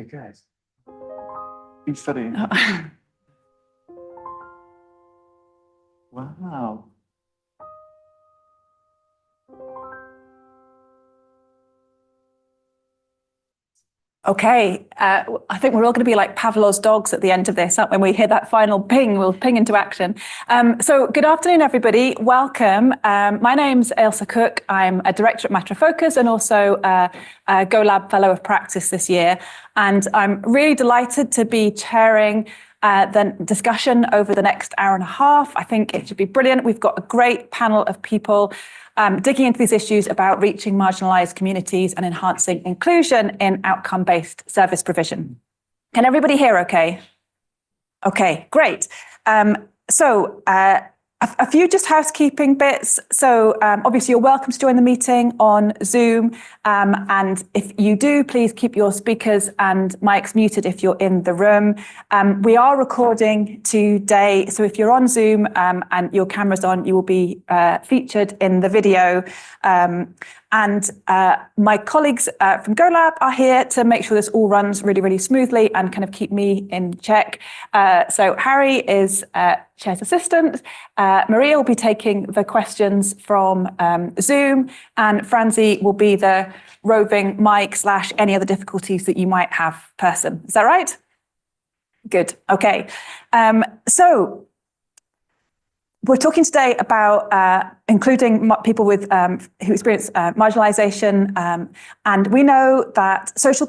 guys. Been studying. Wow. Okay, I think we're all going to be like Pavlov's dogs at the end of this, aren't we? When we hear that final ping, we'll ping into action. So good afternoon, everybody. Welcome. My name's Ailsa Cook. I'm a director at Matter of Focus and also a GoLab Fellow of Practice this year. And I'm really delighted to be chairing the discussion over the next hour and a half. I think it should be brilliant. We've got a great panel of people digging into these issues about reaching marginalised communities and enhancing inclusion in outcome-based service provision. Can everybody hear okay? Okay, great. A few just housekeeping bits. So obviously you're welcome to join the meeting on Zoom. And if you do, please keep your speakers and mics muted if you're in the room. We are recording today. So if you're on Zoom and your camera's on, you will be featured in the video. And my colleagues from GoLab are here to make sure this all runs really, really smoothly and kind of keep me in check. So Harry is Chair's assistant. Maria will be taking the questions from Zoom, and Franzi will be the roving mic / any other difficulties that you might have person. Is that right? Good. Okay. So we're talking today about including people with who experience marginalisation, and we know that social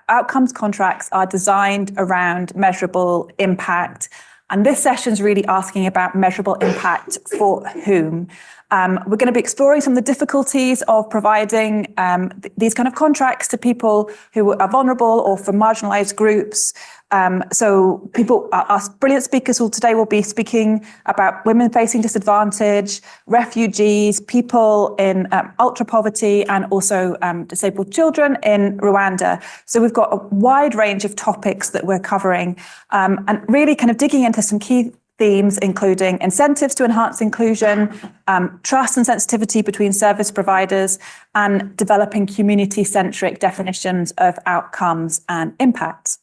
outcomes contracts are designed around measurable impact. And this session is really asking about measurable impact for whom. We're going to be exploring some of the difficulties of providing these kind of contracts to people who are vulnerable or for marginalised groups. So our brilliant speakers today will be speaking about women facing disadvantage, refugees, people in ultra poverty, and also disabled children in Rwanda. So we've got a wide range of topics that we're covering, and really kind of digging into some key themes, including incentives to enhance inclusion, trust and sensitivity between service providers, and developing community-centric definitions of outcomes and impacts.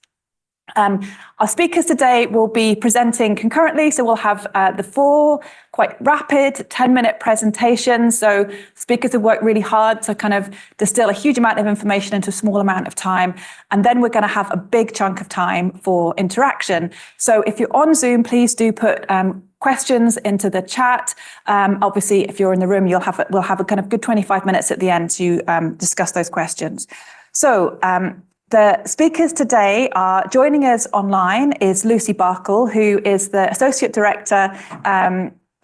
Our speakers today will be presenting concurrently, so we'll have the 4 quite rapid 10-minute presentations. So speakers have worked really hard to kind of distill a huge amount of information into a small amount of time. And then we're going to have a big chunk of time for interaction. So if you're on Zoom, please do put questions into the chat. Obviously, if you're in the room, we'll have a kind of good 25 minutes at the end to discuss those questions. So the speakers today are joining us online is Lucy Barkle, who is the Associate Director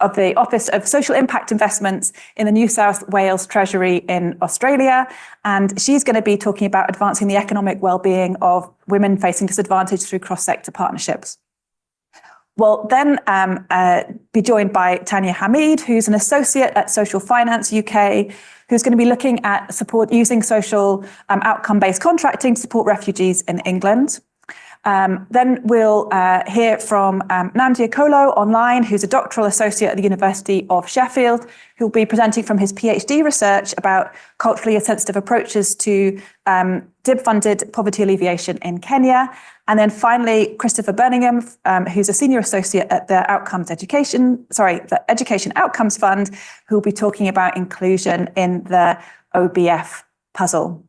of the Office of Social Impact Investments in the New South Wales Treasury in Australia. And she's going to be talking about advancing the economic well-being of women facing disadvantage through cross-sector partnerships. We'll then be joined by Tanya Hamid, who's an associate at Social Finance UK, who's going to be looking at using social outcome-based contracting to support refugees in England. Then we'll hear from Namdia Kolo online, who's a doctoral associate at the University of Sheffield, who'll be presenting from his PhD research about culturally sensitive approaches to DIB-funded poverty alleviation in Kenya. And then finally, Christopher Birmingham, who's a senior associate at the Education Outcomes Fund, who will be talking about inclusion in the OBF puzzle.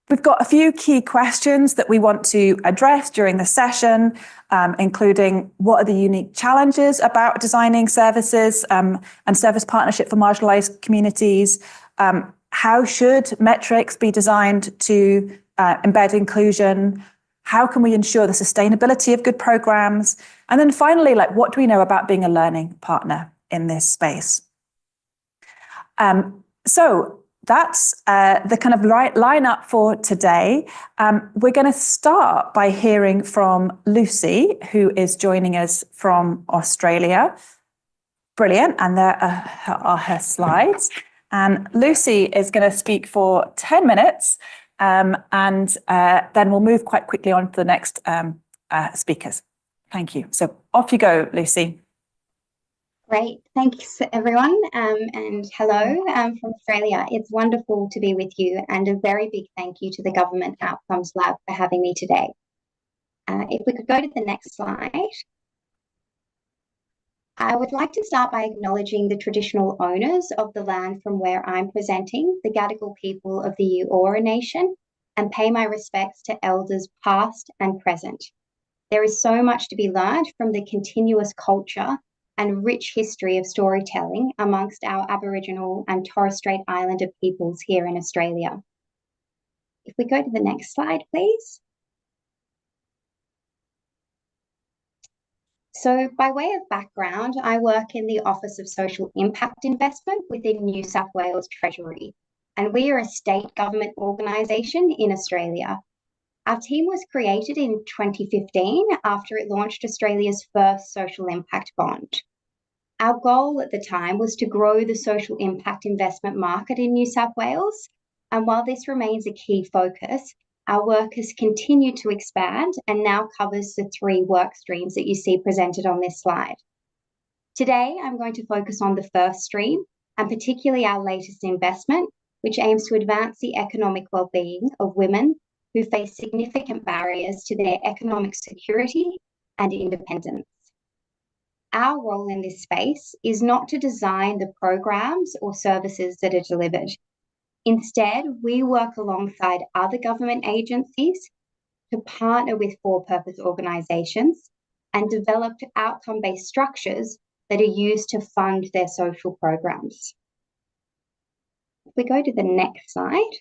We've got a few key questions that we want to address during the session, including what are the unique challenges about designing services and service partnership for marginalised communities? How should metrics be designed to embed inclusion? How can we ensure the sustainability of good programs? And then finally, what do we know about being a learning partner in this space? So that's the kind of right lineup for today. We're going to start by hearing from Lucy, who is joining us from Australia. Brilliant. And there are her slides. And Lucy is going to speak for 10 minutes. And then we'll move quite quickly on to the next speakers. Thank you. So off you go, Lucy. Great. Thanks, everyone. And hello from Australia. It's wonderful to be with you, and a very big thank you to the Government Outcomes Lab for having me today. If we could go to the next slide. I would like to start by acknowledging the traditional owners of the land from where I'm presenting, the Gadigal people of the Eora Nation, and pay my respects to elders past and present. There is so much to be learned from the continuous culture and rich history of storytelling amongst our Aboriginal and Torres Strait Islander peoples here in Australia. If we go to the next slide, please. So by way of background, I work in the Office of Social Impact Investment within New South Wales Treasury, and we are a state government organisation in Australia. Our team was created in 2015 after it launched Australia's first social impact bond. Our goal at the time was to grow the social impact investment market in New South Wales, and while this remains a key focus, our work has continued to expand and now covers the 3 work streams that you see presented on this slide. Today, I'm going to focus on the first stream, and particularly our latest investment, which aims to advance the economic well-being of women who face significant barriers to their economic security and independence. Our role in this space is not to design the programs or services that are delivered. Instead, we work alongside other government agencies to partner with for-purpose organisations and develop outcome-based structures that are used to fund their social programs. If we go to the next slide.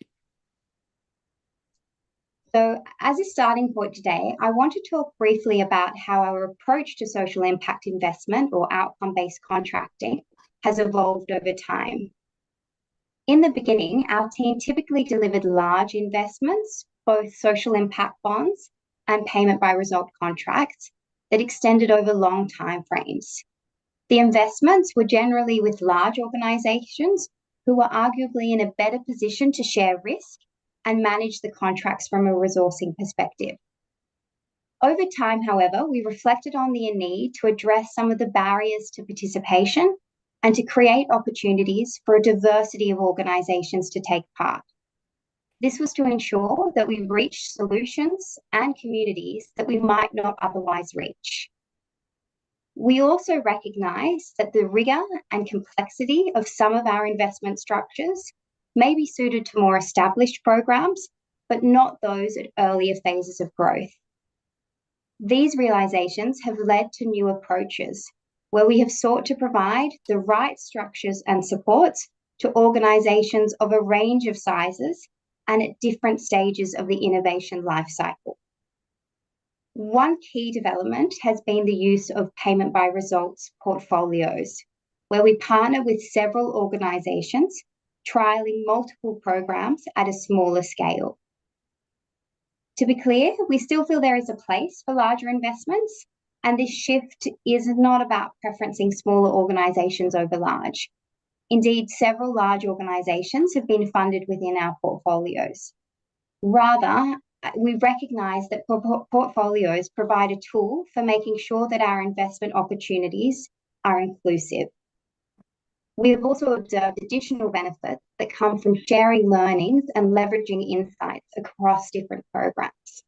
So as a starting point today, I want to talk briefly about how our approach to social impact investment or outcome-based contracting has evolved over time. In the beginning, our team typically delivered large investments, both social impact bonds and payment by result contracts that extended over long time frames. The investments were generally with large organisations who were arguably in a better position to share risk and manage the contracts from a resourcing perspective. Over time, however, we reflected on the need to address some of the barriers to participation and to create opportunities for a diversity of organisations to take part. This was to ensure that we reached solutions and communities that we might not otherwise reach. We also recognise that the rigour and complexity of some of our investment structures may be suited to more established programs, but not those at earlier phases of growth. These realizations have led to new approaches where we have sought to provide the right structures and supports to organizations of a range of sizes and at different stages of the innovation lifecycle. One key development has been the use of payment by results portfolios, where we partner with several organizations trialling multiple programs at a smaller scale. To be clear, we still feel there is a place for larger investments, and this shift is not about preferencing smaller organisations over large. Indeed, several large organisations have been funded within our portfolios. Rather, we recognise that portfolios provide a tool for making sure that our investment opportunities are inclusive. We have also observed additional benefits that come from sharing learnings and leveraging insights across different programs.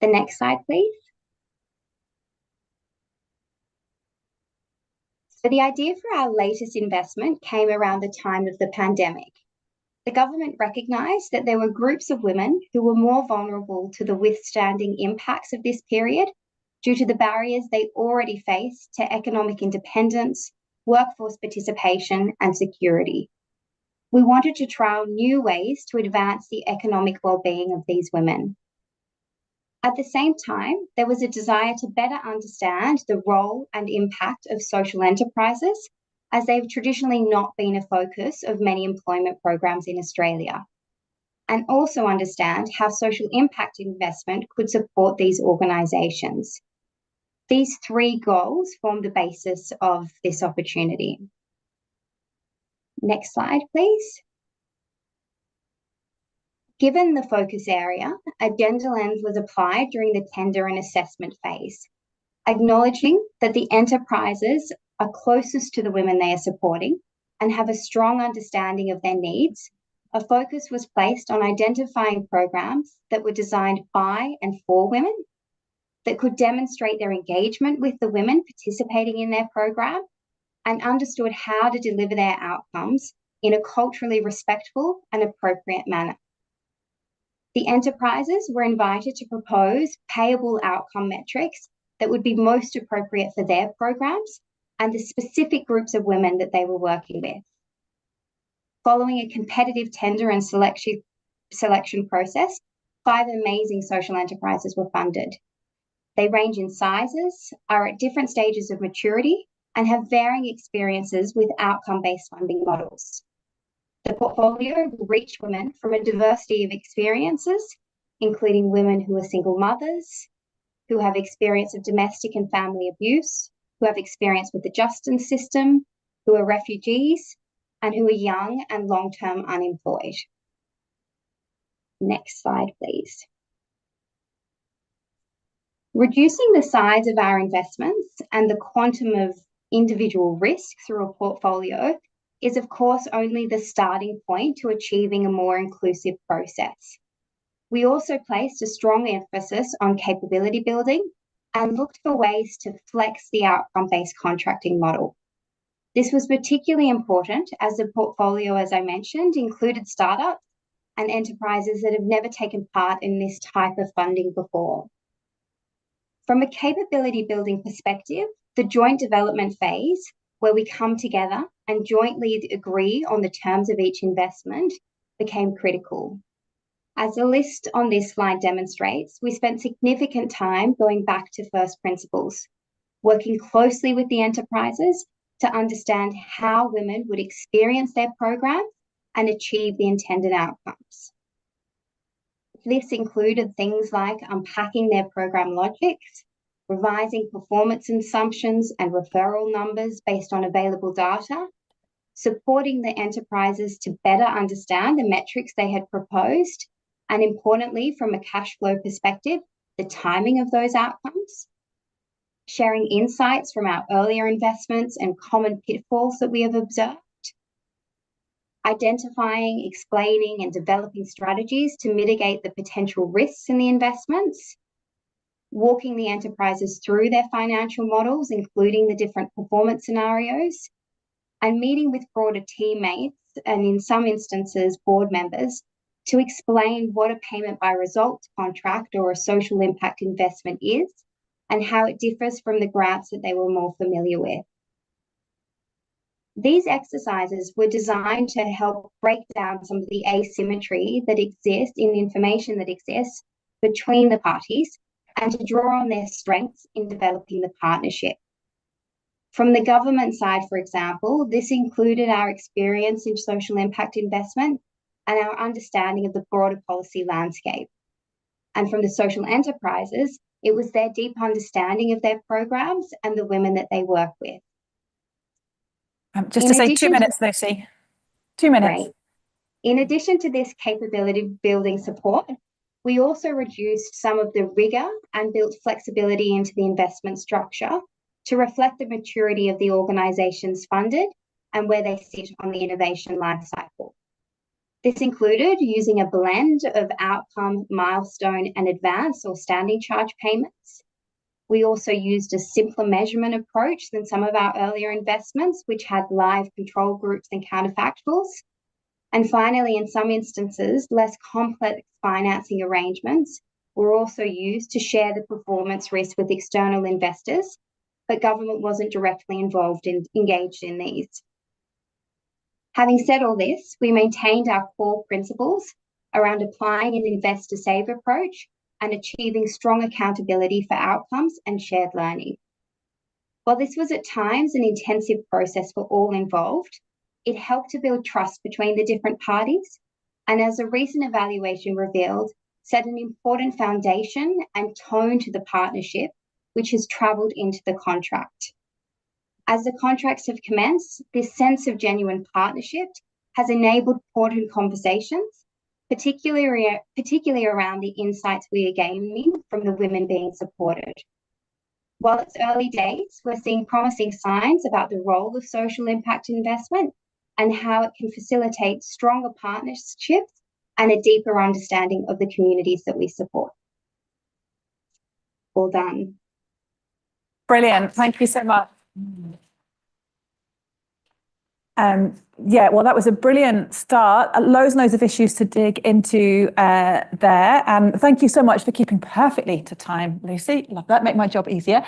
The next slide, please. So the idea for our latest investment came around the time of the pandemic. The government recognised that there were groups of women who were more vulnerable to the withstanding impacts of this period due to the barriers they already face to economic independence, workforce participation, and security. We wanted to trial new ways to advance the economic well-being of these women. At the same time, there was a desire to better understand the role and impact of social enterprises, as they've traditionally not been a focus of many employment programs in Australia, and also understand how social impact investment could support these organisations. These 3 goals form the basis of this opportunity. Next slide, please. Given the focus area, a gender lens was applied during the tender and assessment phase. Acknowledging that the enterprises are closest to the women they are supporting and have a strong understanding of their needs, a focus was placed on identifying programs that were designed by and for women, that could demonstrate their engagement with the women participating in their program, and understood how to deliver their outcomes in a culturally respectful and appropriate manner. The enterprises were invited to propose payable outcome metrics that would be most appropriate for their programs and the specific groups of women that they were working with. Following a competitive tender and selection process, 5 amazing social enterprises were funded. They range in sizes, are at different stages of maturity, and have varying experiences with outcome-based funding models. The portfolio will reach women from a diversity of experiences, including women who are single mothers, who have experience of domestic and family abuse, who have experience with the justice system, who are refugees, and who are young and long-term unemployed. Next slide, please. Reducing the size of our investments and the quantum of individual risk through a portfolio is, of course, only the starting point to achieving a more inclusive process. We also placed a strong emphasis on capability building and looked for ways to flex the outcome-based contracting model. This was particularly important as the portfolio, as I mentioned, included startups and enterprises that have never taken part in this type of funding before. From a capability building perspective, the joint development phase, where we come together and jointly agree on the terms of each investment, became critical. As the list on this slide demonstrates, we spent significant time going back to first principles, working closely with the enterprises to understand how women would experience their program and achieve the intended outcomes. This included things like unpacking their program logics, revising performance assumptions and referral numbers based on available data, supporting the enterprises to better understand the metrics they had proposed, and importantly, from a cash flow perspective, the timing of those outcomes, sharing insights from our earlier investments and common pitfalls that we have observed, identifying, explaining, and developing strategies to mitigate the potential risks in the investments, walking the enterprises through their financial models, including the different performance scenarios, and meeting with broader teammates, and in some instances, board members, to explain what a payment by results contract or a social impact investment is and how it differs from the grants that they were more familiar with. These exercises were designed to help break down some of the asymmetry that exists in the information that exists between the parties and to draw on their strengths in developing the partnership. From the government side, for example, this included our experience in social impact investment and our understanding of the broader policy landscape. And from the social enterprises, it was their deep understanding of their programs and the women that they work with. Just to say 2 minutes, Lucy. 2 minutes. Great. In addition to this capability building support, we also reduced some of the rigor and built flexibility into the investment structure to reflect the maturity of the organisations funded and where they sit on the innovation lifecycle. This included using a blend of outcome, milestone, and advance or standing charge payments. We also used a simpler measurement approach than some of our earlier investments, which had live control groups and counterfactuals. And finally, in some instances, less complex financing arrangements were also used to share the performance risk with external investors, but government wasn't directly engaged in these. Having said all this, we maintained our core principles around applying an invest to save approach and achieving strong accountability for outcomes and shared learning. While this was at times an intensive process for all involved, it helped to build trust between the different parties, and as a recent evaluation revealed, set an important foundation and tone to the partnership, which has travelled into the contract. As the contracts have commenced, this sense of genuine partnership has enabled important conversations, particularly around the insights we are gaining from the women being supported. While it's early days, we're seeing promising signs about the role of social impact investment and how it can facilitate stronger partnerships and a deeper understanding of the communities that we support. All done. Brilliant. Thank you so much. Yeah, well, that was a brilliant start. Loads and loads of issues to dig into there. And thank you so much for keeping perfectly to time, Lucy. Love that. Make my job easier.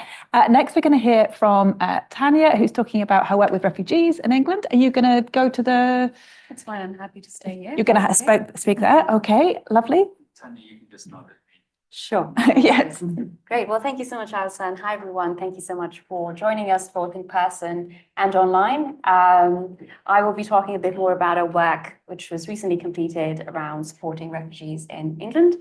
Next, we're going to hear from Tanya, who's talking about her work with refugees in England. Are you going to go to the... That's fine. I'm happy to stay here. You're going to speak there? Okay, lovely. Tanya, you can just nod at me. Sure. Yes. Great. Well, thank you so much, Alison. Hi, everyone. Thank you so much for joining us both in person and online. I will be talking a bit more about our work, which was recently completed around supporting refugees in England.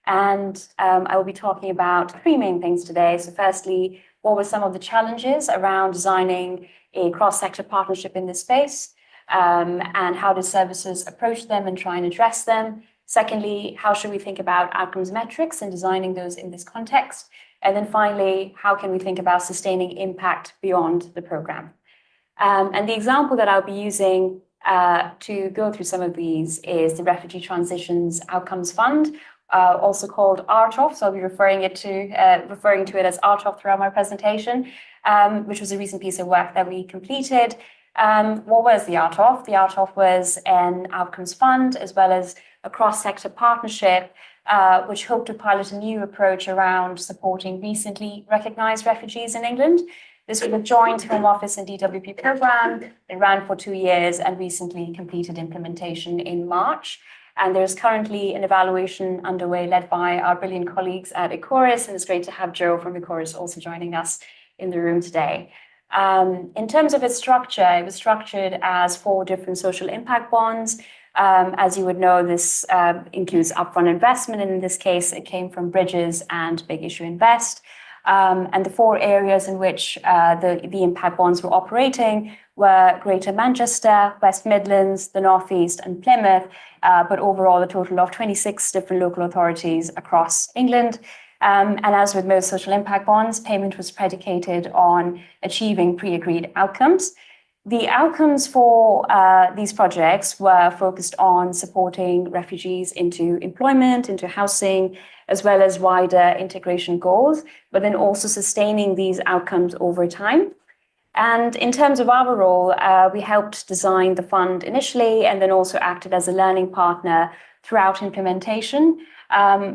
And I will be talking about three main things today. So firstly, what were some of the challenges around designing a cross-sector partnership in this space? And how did services approach them and try and address them? Secondly, how should we think about outcomes metrics and designing those in this context? And then finally, how can we think about sustaining impact beyond the program? And the example that I'll be using to go through some of these is the Refugee Transitions Outcomes Fund, also called RTOF. So I'll be referring to it as RTOF throughout my presentation, which was a recent piece of work that we completed. What was the RTOF? The RTOF was an outcomes fund as well as a cross-sector partnership, which hoped to pilot a new approach around supporting recently recognised refugees in England. This was a joint Home Office and DWP programme. It ran for 2 years and recently completed implementation in March. And there's currently an evaluation underway led by our brilliant colleagues at Ecoris, and it's great to have Joe from Ecoris also joining us in the room today. In terms of its structure, it was structured as 4 different social impact bonds. As you would know, this includes upfront investment, and in this case, it came from Bridges and Big Issue Invest. And the 4 areas in which the impact bonds were operating were Greater Manchester, West Midlands, the North East, and Plymouth, but overall a total of 26 different local authorities across England. And as with most social impact bonds, payment was predicated on achieving pre-agreed outcomes. The outcomes for these projects were focused on supporting refugees into employment, into housing, as well as wider integration goals, but then also sustaining these outcomes over time. And in terms of our role, we helped design the fund initially and then also acted as a learning partner throughout implementation.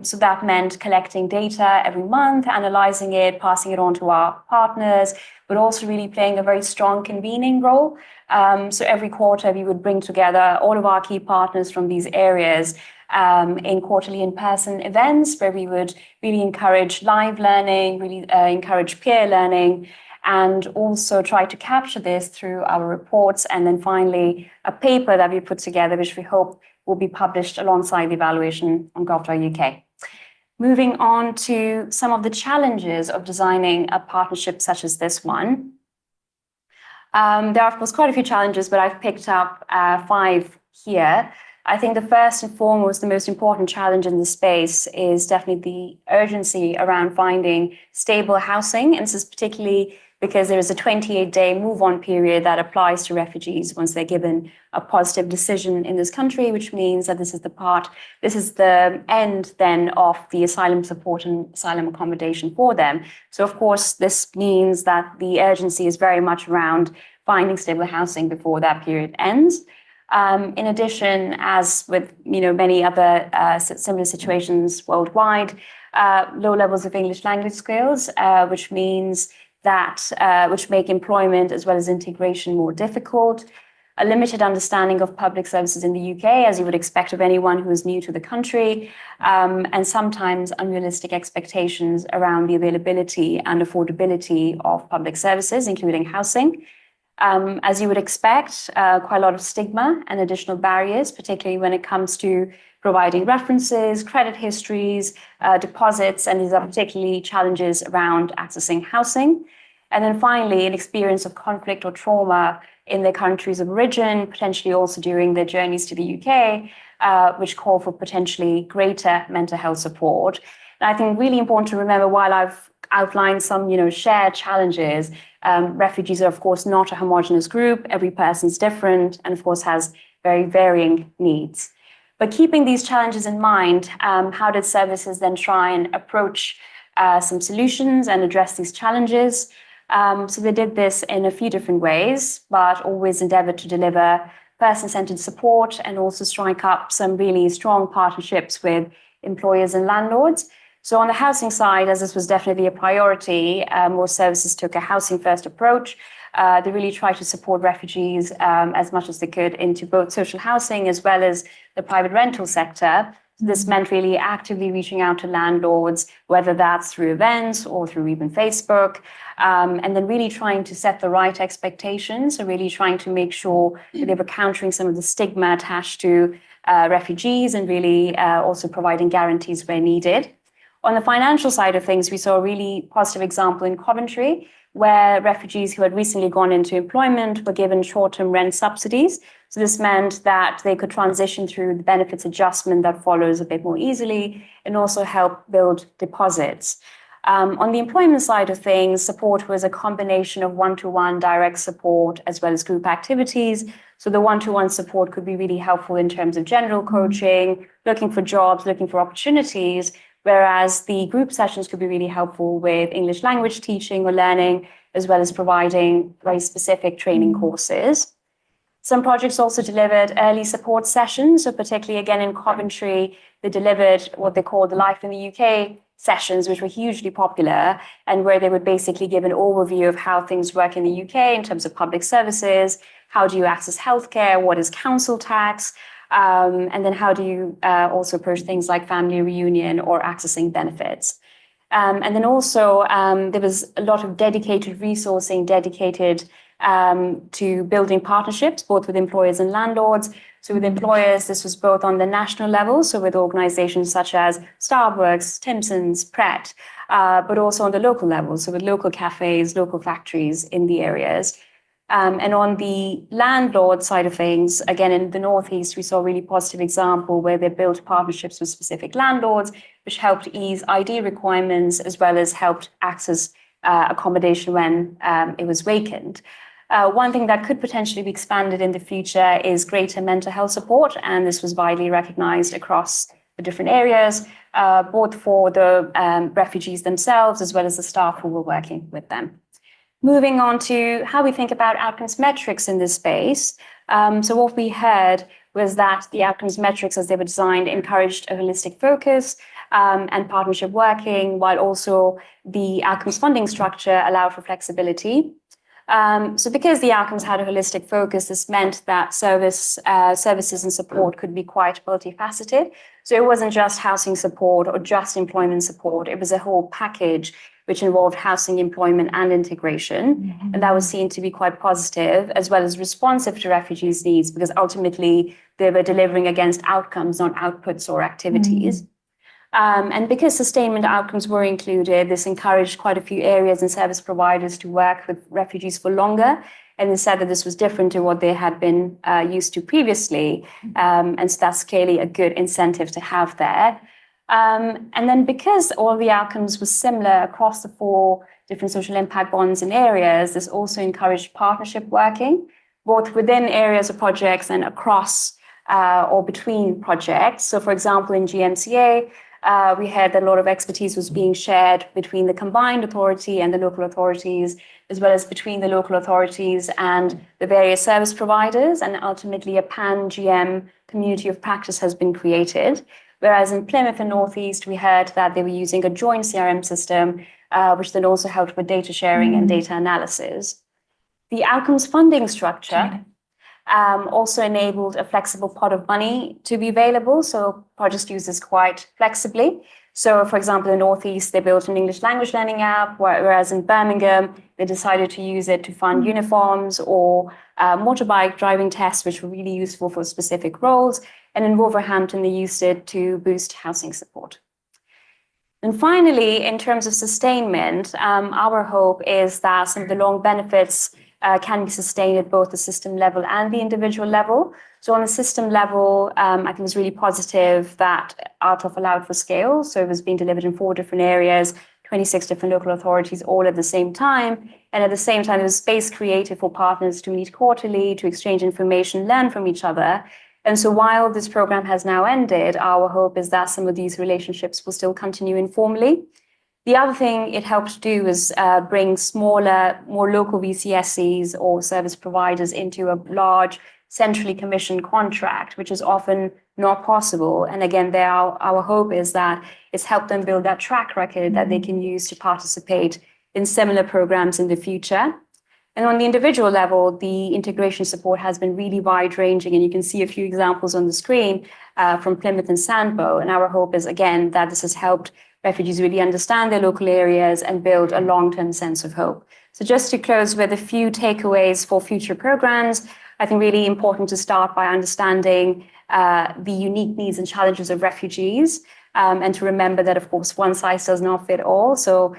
So that meant collecting data every month, analysing it, passing it on to our partners, but also really playing a very strong convening role. So every quarter we would bring together all of our key partners from these areas in quarterly in-person events where we would really encourage live learning, really encourage peer learning, and also try to capture this through our reports. And then finally, a paper that we put together, which we hope will be published alongside the evaluation on gov.uk. Moving on to some of the challenges of designing a partnership such as this one. There are, of course, quite a few challenges, but I've picked up 5 here. I think the first and foremost, the most important challenge in this space is definitely the urgency around finding stable housing. And this is particularly because there is a 28-day move-on period that applies to refugees once they're given a positive decision in this country, which means that this is the end then of the asylum support and asylum accommodation for them. So, of course, this means that the urgency is very much around finding stable housing before that period ends. In addition, as with many other similar situations worldwide, low levels of English language skills, which make employment as well as integration more difficult, a limited understanding of public services in the UK, as you would expect of anyone who is new to the country, and sometimes unrealistic expectations around the availability and affordability of public services, including housing. As you would expect, quite a lot of stigma and additional barriers, particularly when it comes to providing references, credit histories, deposits, and these are particularly challenges around accessing housing. And then finally, an experience of conflict or trauma in their countries of origin, potentially also during their journeys to the UK, which call for potentially greater mental health support. And I think really important to remember, while I've outlined some, shared challenges. Refugees are, of course, not a homogenous group. Every person's different and, of course, has very varying needs. But keeping these challenges in mind, how did services then try and approach some solutions and address these challenges? So they did this in a few different ways, but always endeavored to deliver person-centered support and also strike up some really strong partnerships with employers and landlords. So on the housing side, as this was definitely a priority, more services took a housing-first approach. They really tried to support refugees as much as they could into both social housing as well as the private rental sector. This meant really actively reaching out to landlords, whether that's through events or through even Facebook, and then really trying to set the right expectations. So really trying to make sure that they were countering some of the stigma attached to refugees and really also providing guarantees where needed. On the financial side of things, we saw a really positive example in Coventry, where refugees who had recently gone into employment were given short-term rent subsidies. So this meant that they could transition through the benefits adjustment that follows a bit more easily and also help build deposits. On the employment side of things, support was a combination of one-to-one direct support as well as group activities. So the one-to-one support could be really helpful in terms of general coaching, looking for jobs, looking for opportunities, whereas the group sessions could be really helpful with English language teaching or learning, as well as providing very specific training courses. Some projects also delivered early support sessions, so particularly again in Coventry, they delivered what they call the Life in the UK sessions, which were hugely popular, and where they would basically give an overview of how things work in the UK in terms of public services, how do you access healthcare, what is council tax, and then how do you also approach things like family reunion or accessing benefits. And then also there was a lot of dedicated resourcing dedicated to building partnerships, both with employers and landlords. So with employers, this was both on the national level, so with organizations such as Starbucks, Timpsons, Pret, but also on the local level, so with local cafes, local factories in the areas. And on the landlord side of things, again, in the Northeast, we saw a really positive example where they built partnerships with specific landlords, which helped ease ID requirements as well as helped access accommodation when it was vacant. One thing that could potentially be expanded in the future is greater mental health support, and this was widely recognized across the different areas, both for the refugees themselves as well as the staff who were working with them. Moving on to how we think about outcomes metrics in this space. So what we heard was that the outcomes metrics as they were designed encouraged a holistic focus and partnership working, while also the outcomes funding structure allowed for flexibility. So because the outcomes had a holistic focus, this meant that services and support could be quite multifaceted. So it wasn't just housing support or just employment support. It was a whole package which involved housing, employment, and integration. And that was seen to be quite positive, as well as responsive to refugees' needs, because ultimately they were delivering against outcomes, not outputs or activities. And because sustainment outcomes were included, this encouraged quite a few areas and service providers to work with refugees for longer. And they said that this was different to what they had been used to previously. And so that's clearly a good incentive to have there. And then because all the outcomes were similar across the 4 different social impact bonds and areas, this also encouraged partnership working, both within areas of projects and across or between projects. So for example, in GMCA, we heard that a lot of expertise was being shared between the combined authority and the local authorities, as well as between the local authorities and the various service providers. And ultimately, a pan-GM community of practice has been created. Whereas in Plymouth and Northeast, we heard that they were using a joint CRM system, which then also helped with data sharing and data analysis. The outcomes funding structure also enabled a flexible pot of money to be available. So projects use this quite flexibly. So for example, in Northeast, they built an English language learning app, whereas in Birmingham, they decided to use it to fund uniforms or motorbike driving tests, which were really useful for specific roles. And in Wolverhampton, they used it to boost housing support. And finally, in terms of sustainment, our hope is that some of the long benefits can be sustained at both the system level and the individual level. So on the system level, I think it's really positive that RTOF allowed for scale. So it was being delivered in 4 different areas, 26 different local authorities all at the same time. And at the same time, there was space created for partners to meet quarterly, to exchange information, learn from each other. And so while this program has now ended, our hope is that some of these relationships will still continue informally. The other thing it helped to do is bring smaller, more local VCSEs or service providers into a large, centrally commissioned contract, which is often not possible. And again, our hope is that it's helped them build that track record that they can use to participate in similar programs in the future. And on the individual level, the integration support has been really wide-ranging, and you can see a few examples on the screen from Plymouth and Sandbo. And our hope is, again, that this has helped refugees really understand their local areas and build a long-term sense of hope. So just to close with a few takeaways for future programs, I think really important to start by understanding the unique needs and challenges of refugees, and to remember that, of course, one size does not fit all. So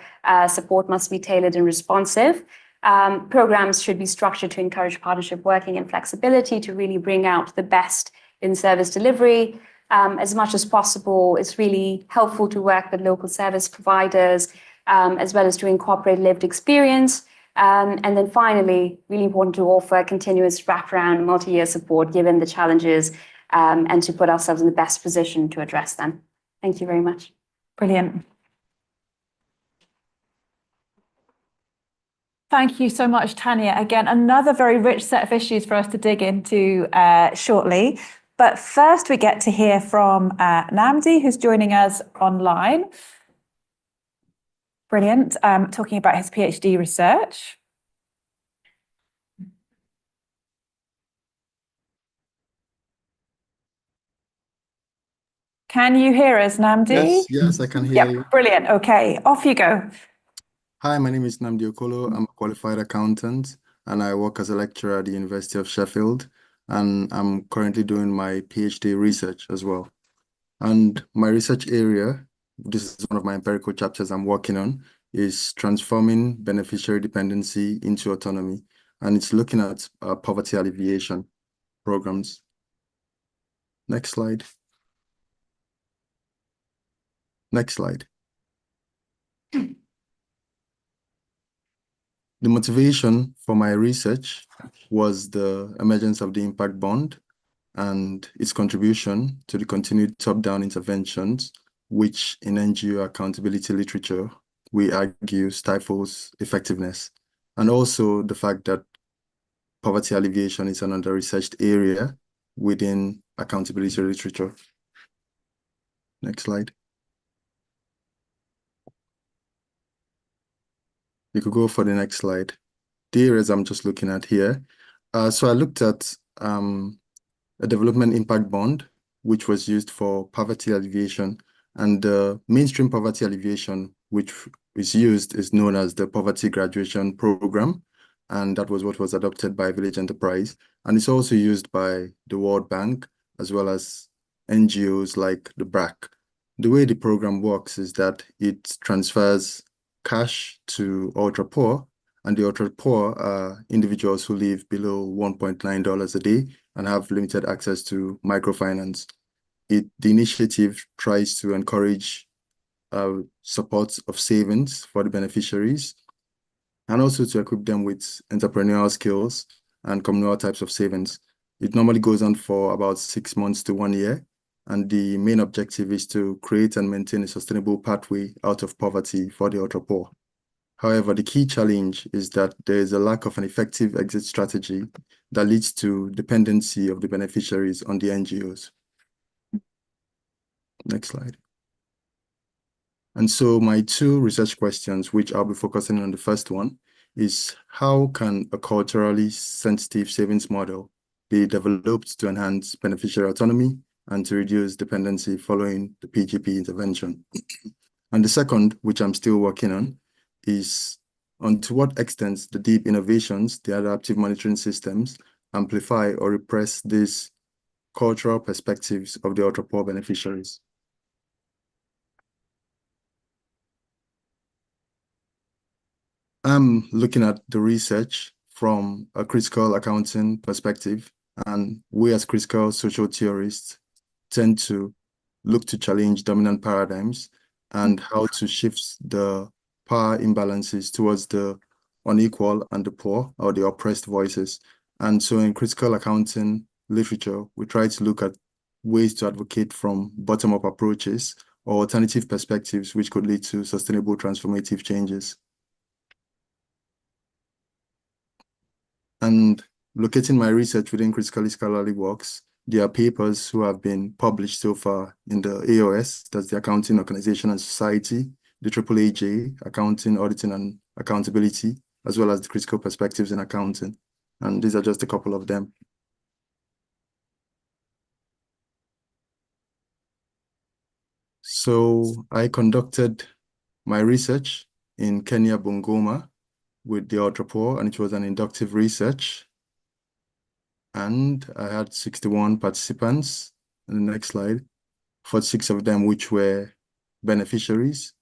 support must be tailored and responsive. Programs should be structured to encourage partnership working and flexibility to really bring out the best in service delivery. As much as possible, it's really helpful to work with local service providers, as well as to incorporate lived experience. And then finally, really important to offer continuous wraparound multi-year support given the challenges, and to put ourselves in the best position to address them. Thank you very much. Brilliant. Thank you so much, Tanya. Again, another very rich set of issues for us to dig into shortly. But first, we get to hear from Namdi, who's joining us online. Brilliant. Talking about his PhD research. Can you hear us, Namdi? Yes, I can hear you. Brilliant. Okay, off you go. Hi, my name is Namdi Okolo. I'm a qualified accountant and I work as a lecturer at the University of Sheffield. And I'm currently doing my PhD research as well. And my research area, this is one of my empirical chapters I'm working on, is transforming beneficiary dependency into autonomy. And it's looking at poverty alleviation programs. Next slide. Next slide. The motivation for my research was the emergence of the impact bond and its contribution to the continued top-down interventions, which in NGO accountability literature, we argue stifles effectiveness. And also the fact that poverty alleviation is an under-researched area within accountability literature. Next slide. You could go for the next slide. The areas I'm just looking at here. So I looked at a development impact bond, which was used for poverty alleviation, and the mainstream poverty alleviation, which is used, is known as the Poverty Graduation Program, and that was what was adopted by Village Enterprise. And it's also used by the World Bank, as well as NGOs like the BRAC. The way the program works is that it transfers cash to ultra poor, and the ultra poor are individuals who live below $1.9 a day and have limited access to microfinance. The initiative tries to encourage support of savings for the beneficiaries, and also to equip them with entrepreneurial skills and communal types of savings. It normally goes on for about 6 months to 1 year. And the main objective is to create and maintain a sustainable pathway out of poverty for the ultra poor. However, the key challenge is that there is a lack of an effective exit strategy that leads to dependency of the beneficiaries on the NGOs. Next slide. And so my two research questions, which I'll be focusing on the first one, is how can a culturally sensitive savings model be developed to enhance beneficiary autonomy and to reduce dependency following the PGP intervention? And the second, which I'm still working on, is on to what extent the deep innovations, the adaptive monitoring systems, amplify or repress these cultural perspectives of the ultra-poor beneficiaries. I'm looking at the research from a critical accounting perspective, and we as critical social theorists tend to look to challenge dominant paradigms and how to shift the power imbalances towards the unequal and the poor or the oppressed voices. And so in critical accounting literature, we try to look at ways to advocate from bottom-up approaches or alternative perspectives which could lead to sustainable transformative changes. And locating my research within critically scholarly works, there are papers who have been published so far in the AOS, that's the Accounting Organization and Society, the AAAJ, Accounting, Auditing and Accountability, as well as the Critical Perspectives in Accounting. And these are just a couple of them. So I conducted my research in Kenya, Bungoma, with the ultra-poor, and it was an inductive research. And I had 61 participants. And the next slide, 46 of them which were beneficiaries,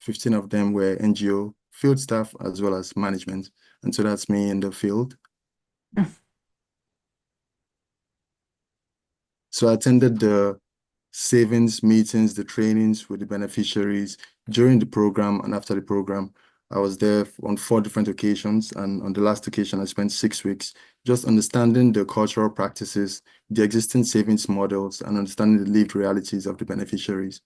15 of them were NGO field staff as well as management. And so that's me in the field. So I attended the savings meetings, the trainings with the beneficiaries during the program and after the program. I was there on 4 different occasions, and on the last occasion, I spent 6 weeks just understanding the cultural practices, the existing savings models, and understanding the lived realities of the beneficiaries.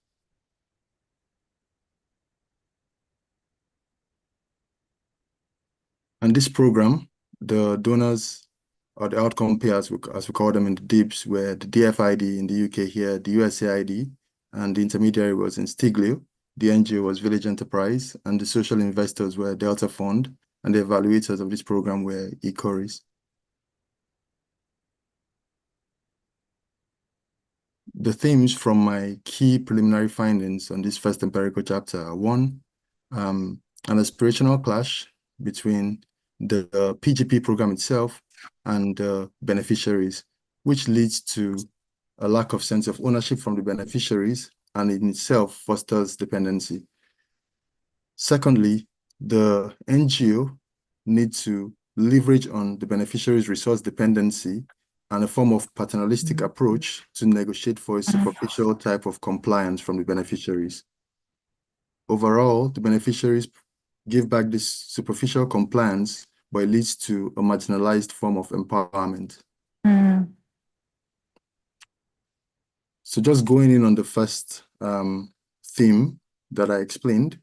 And this program, the donors or the outcome payers, as we call them in the DIBs, were the DFID in the UK here, the USAID, and the intermediary was in Stiglio. The NGO was Village Enterprise, and the social investors were Delta Fund, and the evaluators of this program were ECORIS. The themes from my key preliminary findings on this first empirical chapter are: 1, an aspirational clash between the PGP program itself and beneficiaries, which leads to a lack of sense of ownership from the beneficiaries, and in itself fosters dependency. Secondly, the NGO needs to leverage on the beneficiaries' resource dependency and a form of paternalistic approach to negotiate for a superficial type of compliance from the beneficiaries. Overall, the beneficiaries give back this superficial compliance, but it leads to a marginalized form of empowerment. So just going in on the first theme that I explained,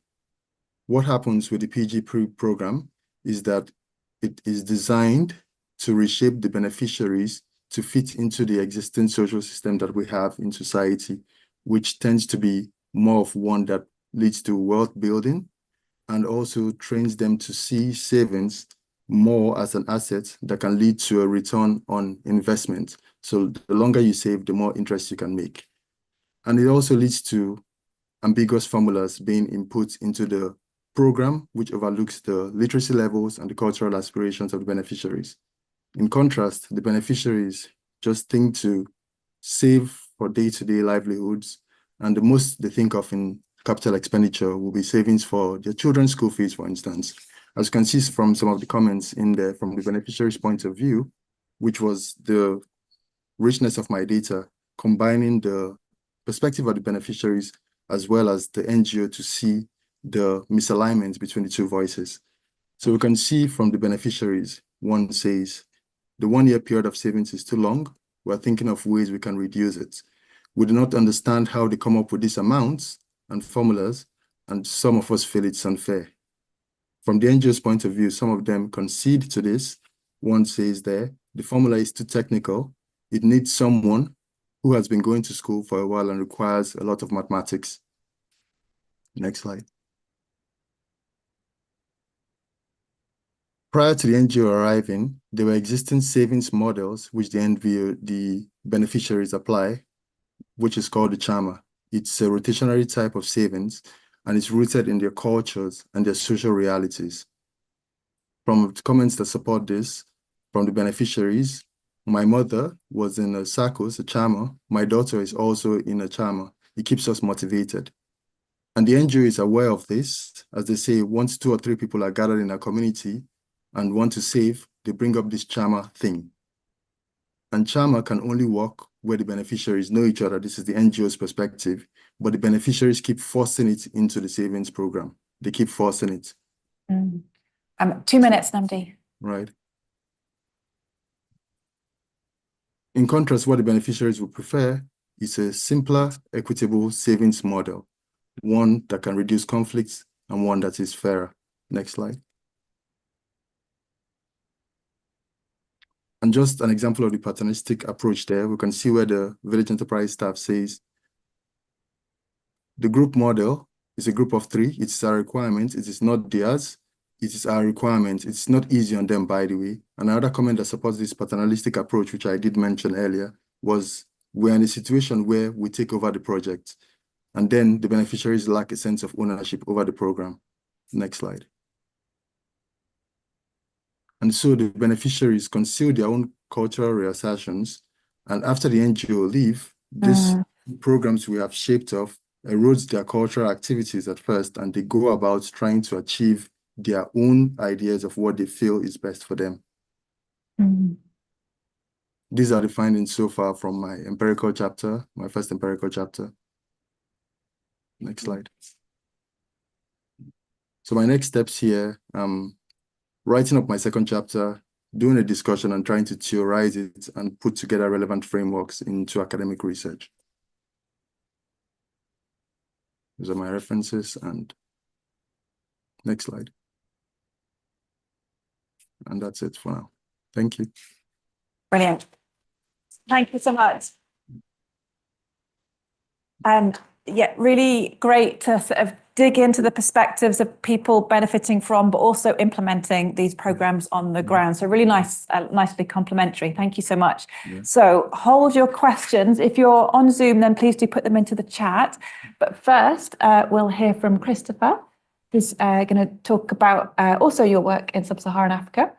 what happens with the PGP program is that it is designed to reshape the beneficiaries to fit into the existing social system that we have in society, which tends to be more of one that leads to wealth building and also trains them to see savings more as an asset that can lead to a return on investment. So the longer you save, the more interest you can make. And it also leads to ambiguous formulas being input into the program, which overlooks the literacy levels and the cultural aspirations of the beneficiaries. In contrast, the beneficiaries just think to save for day-to-day livelihoods, and the most they think of in capital expenditure will be savings for their children's school fees, for instance. As you can see from some of the comments in there from the beneficiary's point of view, which was the richness of my data, combining the perspective of the beneficiaries as well as the NGO to see the misalignment between the two voices. So we can see from the beneficiaries, one says, the 1-year period of savings is too long. We're thinking of ways we can reduce it. We do not understand how they come up with these amounts and formulas, and some of us feel it's unfair. From the NGO's point of view, some of them concede to this. One says there, the formula is too technical. It needs someone who has been going to school for a while and requires a lot of mathematics. Next slide. Prior to the NGO arriving, there were existing savings models which the beneficiaries apply, which is called the CHAMA. It's a rotationary type of savings, and it's rooted in their cultures and their social realities. From comments that support this, from the beneficiaries, my mother was in a SACCOS, a CHAMA. My daughter is also in a CHAMA. It keeps us motivated. And the NGO is aware of this. As they say, once 2 or 3 people are gathered in a community and want to save, they bring up this CHAMA thing. And CHAMA can only work where the beneficiaries know each other. This is the NGO's perspective, but the beneficiaries keep forcing it into the savings program. they keep forcing it. 2 minutes, Namdi. Right. In contrast, what the beneficiaries would prefer is a simpler, equitable savings model, one that can reduce conflicts and one that is fairer. Next slide. And just an example of the patternistic approach there, we can see where the village enterprise staff says, the group model is a group of 3. It's our requirement. It is not theirs. It is our requirement. It's not easy on them, by the way. Another comment that supports this paternalistic approach, which I did mention earlier, was we're in a situation where we take over the project, and then the beneficiaries lack a sense of ownership over the program. Next slide. And so the beneficiaries conceal their own cultural reassertions, and after the NGO leave, these programs we have shaped off erodes their cultural activities at first, and they go about trying to achieve their own ideas of what they feel is best for them. These are the findings so far from my empirical chapter, my first empirical chapter. Next slide. So my next steps here, writing up my second chapter, doing a discussion and trying to theorize it and put together relevant frameworks into academic research. Those are my references, and next slide. And that's it for now. Thank you. Brilliant. Thank you so much. Yeah, really great to sort of dig into the perspectives of people benefiting from, but also implementing these programs on the ground. So really nice, nicely complementary. Thank you so much. Yeah. So hold your questions. If you're on Zoom, then please do put them into the chat. But first, we'll hear from Christopher, who's going to talk about also your work in Sub-Saharan Africa.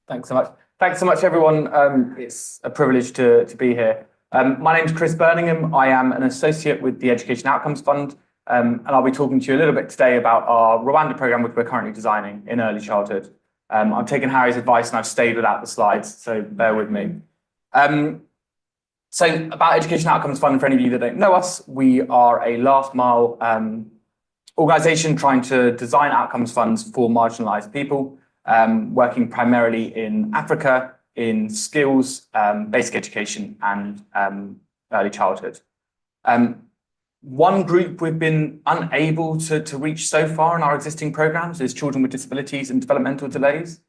Thanks so much. Thanks so much, everyone. It's a privilege to be here. My name is Chris Birmingham. I am an associate with the Education Outcomes Fund, and I'll be talking to you a little bit today about our Rwanda programme, which we're currently designing in early childhood. I've taken Harry's advice and I've stayed without the slides, so bear with me. So about Education Outcomes Fund, for any of you that don't know us, we are a last mile organisation trying to design outcomes funds for marginalised people, working primarily in Africa, in skills, basic education and early childhood. One group we've been unable to reach so far in our existing programmes is children with disabilities and developmental delays.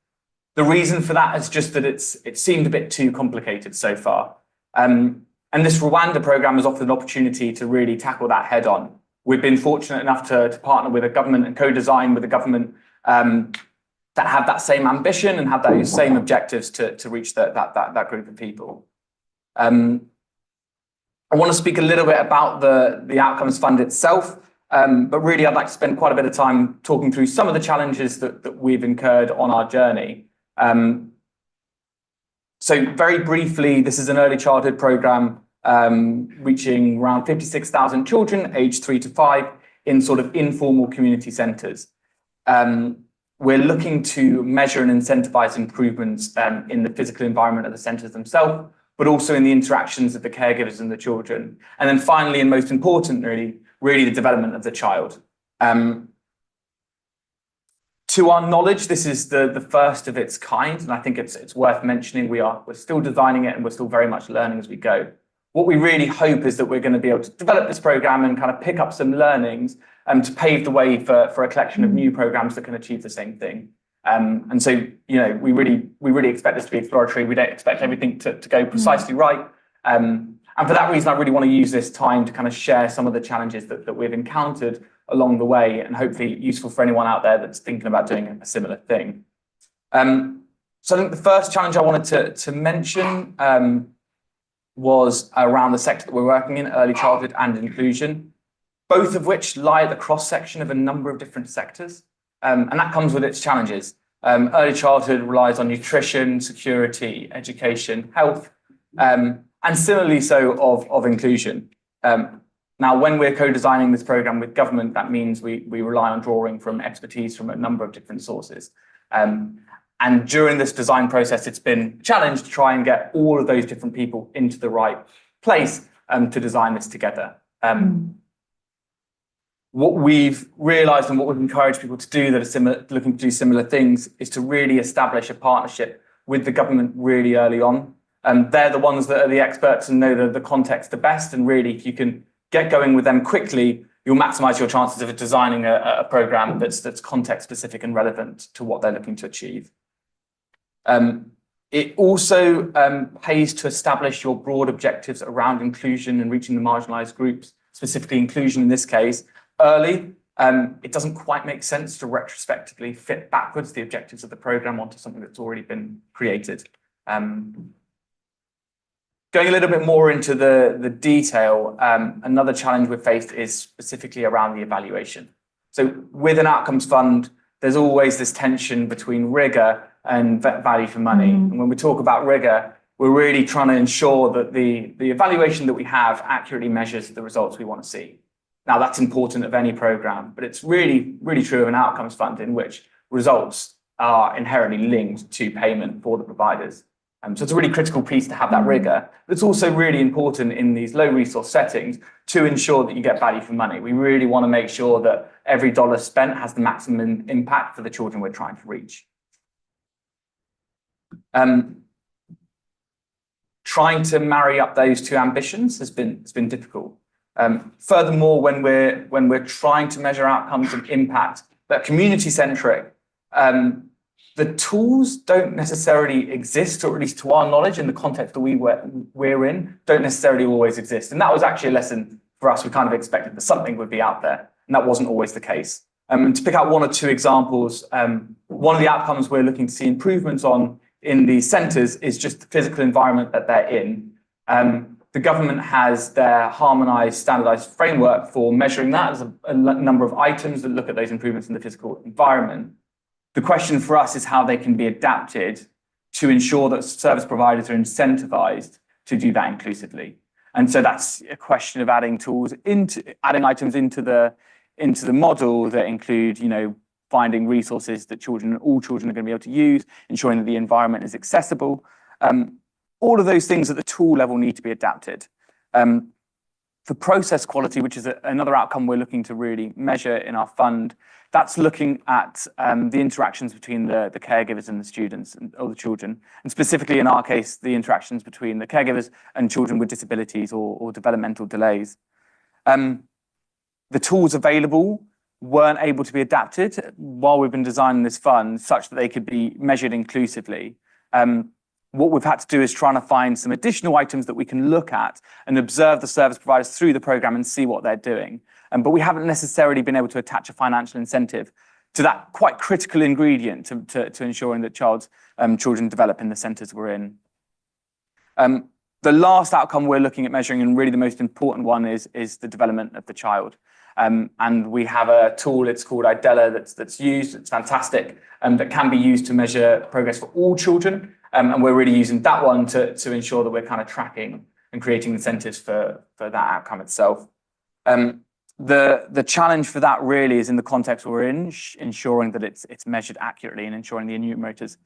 The reason for that is just that it seemed a bit too complicated so far. And this Rwanda programme has offered an opportunity to really tackle that head on. We've been fortunate enough to partner with a government and co-design with a government that have that same ambition and have those same objectives to reach that group of people. I want to speak a little bit about the Outcomes Fund itself, but really I'd like to spend quite a bit of time talking through some of the challenges that we've incurred on our journey. So very briefly, this is an early childhood programme reaching around 56,000 children aged 3 to 5 in sort of informal community centres. We're looking to measure and incentivise improvements in the physical environment of the centres themselves, but also in the interactions of the caregivers and the children. And then finally, and most important, really the development of the child. To our knowledge, this is the first of its kind, and I think it's worth mentioning. We're still designing it and we're still very much learning as we go. What we really hope is that we're going to be able to develop this programme and kind of pick up some learnings to pave the way for a collection of new programmes that can achieve the same thing. And so, you know, we really expect this to be exploratory. We don't expect everything to go precisely right. And for that reason, I really want to use this time to kind of share some of the challenges that we've encountered along the way, and hopefully useful for anyone out there that's thinking about doing a similar thing. So I think the first challenge I wanted to mention was around the sector that we're working in, early childhood and inclusion, both of which lie at the cross-section of a number of different sectors. And that comes with its challenges. Early childhood relies on nutrition, security, education, health, and similarly so of inclusion. Now, when we're co-designing this programme with government, that means we rely on drawing from expertise from a number of different sources. And during this design process, it's been a challenge to try and get all of those different people into the right place to design this together. What we've realised and what we've encouraged people to do that are looking to do similar things is to really establish a partnership with the government really early on. They're the ones that are the experts and know the context the best. And really, if you can get going with them quickly, you'll maximise your chances of designing a programme that's context specific and relevant to what they're looking to achieve. It also pays to establish your broad objectives around inclusion and reaching the marginalised groups, specifically inclusion in this case, early. It doesn't quite make sense to retrospectively fit backwards the objectives of the programme onto something that's already been created. Going a little bit more into the detail, another challenge we've faced is specifically around the evaluation. So with an outcomes fund, there's always this tension between rigour and value for money. And when we talk about rigour, we're really trying to ensure that the evaluation that we have accurately measures the results we want to see. Now, that's important of any programme, but it's really, really true of an outcomes fund in which results are inherently linked to payment for the providers. So it's a really critical piece to have that rigour. But it's also really important in these low resource settings to ensure that you get value for money. We really want to make sure that every dollar spent has the maximum impact for the children we're trying to reach. Trying to marry up those two ambitions has been difficult. Furthermore, when we're trying to measure outcomes and impact that community centric, the tools don't necessarily exist, or at least to our knowledge, in the context that we're in, don't necessarily always exist. And that was actually a lesson for us. We kind of expected that something would be out there, and that wasn't always the case. And to pick out one or two examples, one of the outcomes we're looking to see improvements on in these centres is just the physical environment that they're in. The government has their harmonised, standardised framework for measuring that. There's a number of items that look at those improvements in the physical environment. The question for us is how they can be adapted to ensure that service providers are incentivised to do that inclusively. And so that's a question of adding items into the model that include, finding resources that all children are going to be able to use, ensuring that the environment is accessible. All of those things at the tool level need to be adapted. For process quality, which is another outcome we're looking to really measure in our fund, that's looking at the interactions between the caregivers and the students or the children, and specifically in our case, the interactions between the caregivers and children with disabilities or developmental delays. The tools available weren't able to be adapted while we've been designing this fund such that they could be measured inclusively. What we've had to do is trying to find some additional items that we can look at and observe the service providers through the programme and see what they're doing. But we haven't necessarily been able to attach a financial incentive to that quite critical ingredient to ensuring that children develop in the centres we're in. The last outcome we're looking at measuring, and really the most important one, is the development of the child. And we have a tool, it's called IDELA, that's used, it's fantastic, that can be used to measure progress for all children. And we're really using that one to ensure that we're kind of tracking and creating incentives for that outcome itself. The challenge for that really is in the context we're in, ensuring that it's measured accurately and ensuring the enumerators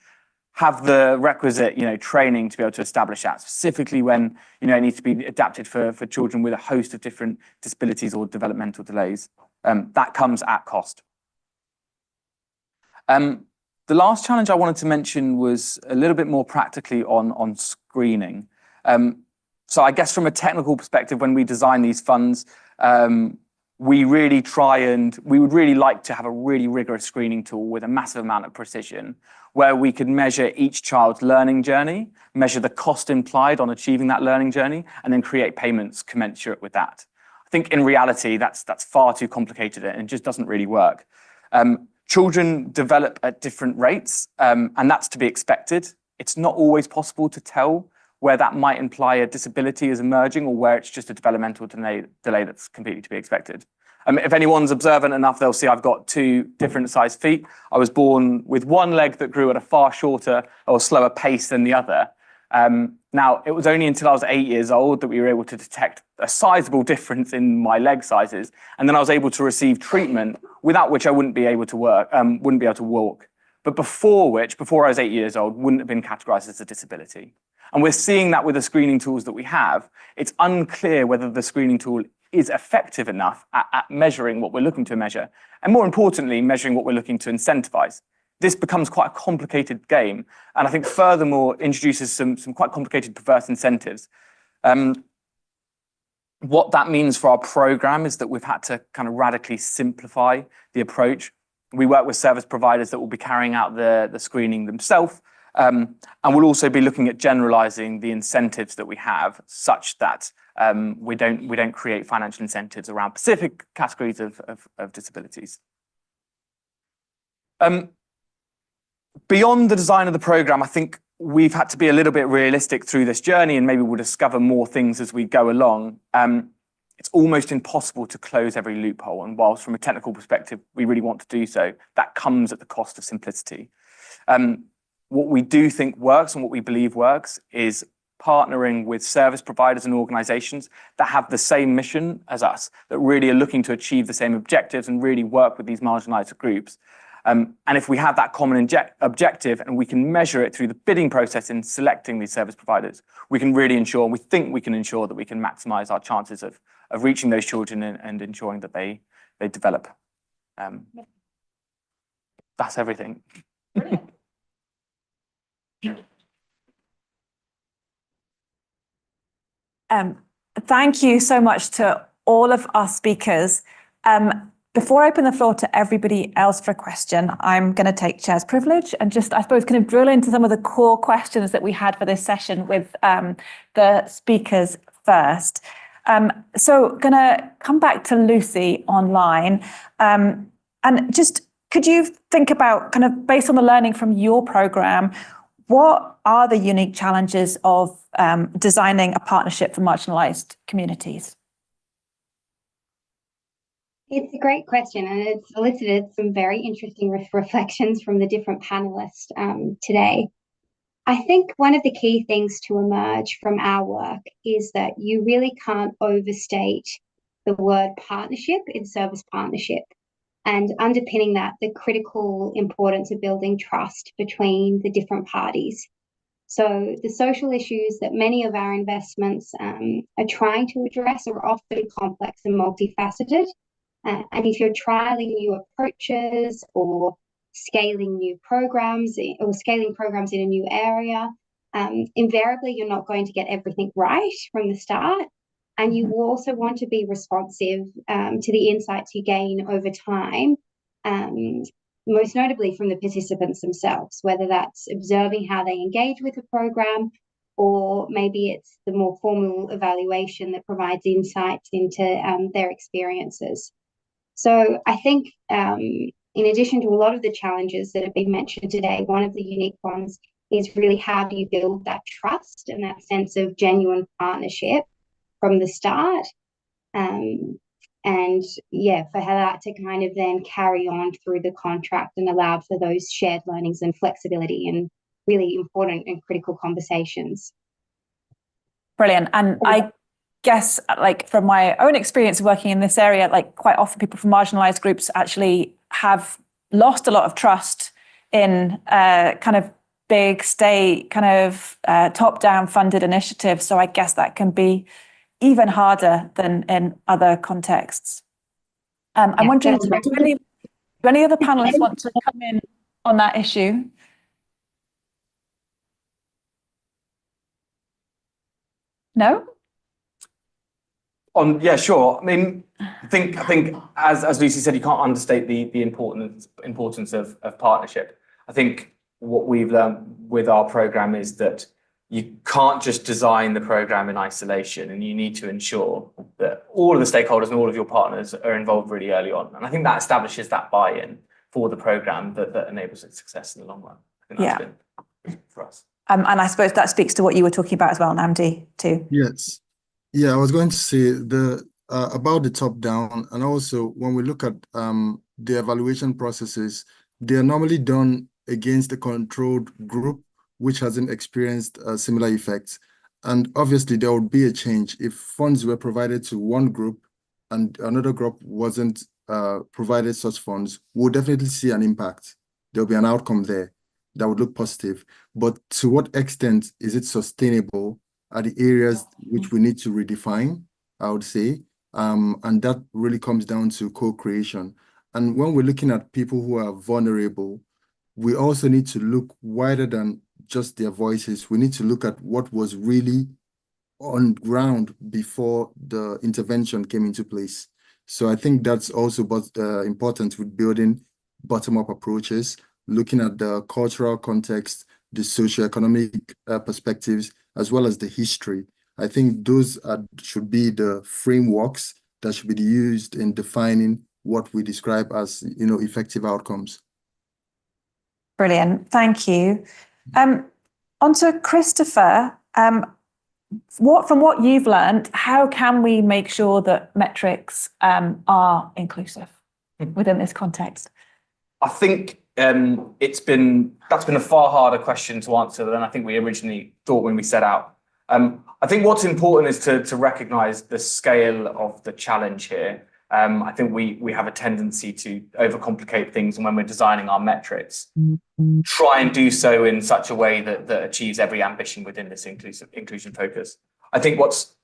have the requisite training to be able to establish that, specifically when it needs to be adapted for children with a host of different disabilities or developmental delays. That comes at cost. The last challenge I wanted to mention was a little bit more practically on screening. So I guess from a technical perspective, when we design these funds, we would really like to have a really rigorous screening tool with a massive amount of precision, where we could measure each child's learning journey, measure the cost implied on achieving that learning journey, and then create payments commensurate with that. I think in reality, that's far too complicated and it just doesn't really work. Children develop at different rates, and that's to be expected. It's not always possible to tell where that might imply a disability is emerging or where it's just a developmental delay that's completely to be expected. If anyone's observant enough, they'll see I've got two different sized feet. I was born with one leg that grew at a far shorter or slower pace than the other. Now, it was only until I was 8 years old that we were able to detect a sizable difference in my leg sizes. And then I was able to receive treatment without which I wouldn't be able to walk. But before I was 8 years old, wouldn't have been categorized as a disability. And we're seeing that with the screening tools that we have. It's unclear whether the screening tool is effective enough at measuring what we're looking to measure, and more importantly, measuring what we're looking to incentivize. This becomes quite a complicated game, and I think furthermore introduces some quite complicated perverse incentives. What that means for our program is that we've had to kind of radically simplify the approach. We work with service providers that will be carrying out the screening themselves, and we'll also be looking at generalizing the incentives that we have such that we don't create financial incentives around specific categories of disabilities. Beyond the design of the program, I think we've had to be a little bit realistic through this journey, and maybe we'll discover more things as we go along. It's almost impossible to close every loophole, and whilst from a technical perspective we really want to do so, that comes at the cost of simplicity. What we do think works and what we believe works is partnering with service providers and organisations that have the same mission as us, that really are looking to achieve the same objectives and really work with these marginalised groups. And if we have that common objective and we can measure it through the bidding process in selecting these service providers, we can really ensure, and we think we can ensure, that we can maximise our chances of reaching those children and ensuring that they develop. That's everything. Brilliant. Thank you so much to all of our speakers. Before I open the floor to everybody else for a question, I'm going to take chair's privilege and just, I suppose, kind of drill into some of the core questions that we had for this session with the speakers first. So going to come back to Lucy online. And just, could you think about, kind of based on the learning from your programme, what are the unique challenges of designing a partnership for marginalised communities? It's a great question, and it's elicited some very interesting reflections from the different panelists today. I think one of the key things to emerge from our work is that you really can't overstate the word partnership in service partnership, and underpinning that, the critical importance of building trust between the different parties. So the social issues that many of our investments are trying to address are often complex and multifaceted. And if you're trialing new approaches or scaling new programs or scaling programs in a new area, invariably you're not going to get everything right from the start. And you also want to be responsive to the insights you gain over time, most notably from the participants themselves, whether that's observing how they engage with a program, or maybe it's the more formal evaluation that provides insights into their experiences. So I think in addition to a lot of the challenges that have been mentioned today, one of the unique ones is really how do you build that trust and that sense of genuine partnership from the start. And yeah, for that to kind of then carry on through the contract and allow for those shared learnings and flexibility and really important and critical conversations. Brilliant. And I guess, like, from my own experience working in this area, like, quite often people from marginalised groups actually have lost a lot of trust in kind of big state, kind of top-down funded initiatives. So I guess that can be even harder than in other contexts. I'm wondering, do any other panelists want to come in on that issue? No? Yeah, sure. I mean, I think as Lucy said, you can't understate the importance of partnership. I think what we've learned with our program is that you can't just design the program in isolation, and you need to ensure that all of the stakeholders and all of your partners are involved really early on. And I think that establishes that buy-in for the program that enables its success in the long run. I think that's been for us. And I suppose that speaks to what you were talking about as well, Namdi, too. Yes. Yeah, I was going to say about the top-down, and also when we look at the evaluation processes, they are normally done against a controlled group which hasn't experienced similar effects. And obviously there would be a change if funds were provided to one group and another group wasn't provided such funds. We'll definitely see an impact. There'll be an outcome there that would look positive. But to what extent is it sustainable are the areas which we need to redefine, I would say. And that really comes down to co-creation. And when we're looking at people who are vulnerable, we also need to look wider than just their voices. We need to look at what was really on ground before the intervention came into place. So I think that's also important with building bottom-up approaches, looking at the cultural context, the socioeconomic perspectives, as well as the history. I think those should be the frameworks that should be used in defining what we describe as, effective outcomes. Brilliant, thank you. On to Christopher. From what you've learned, how can we make sure that metrics are inclusive within this context? I think that's been a far harder question to answer than I think we originally thought when we set out. I think what's important is to recognise the scale of the challenge here. I think we have a tendency to overcomplicate things, and when we're designing our metrics, try and do so in such a way that achieves every ambition within this inclusion focus. I think what's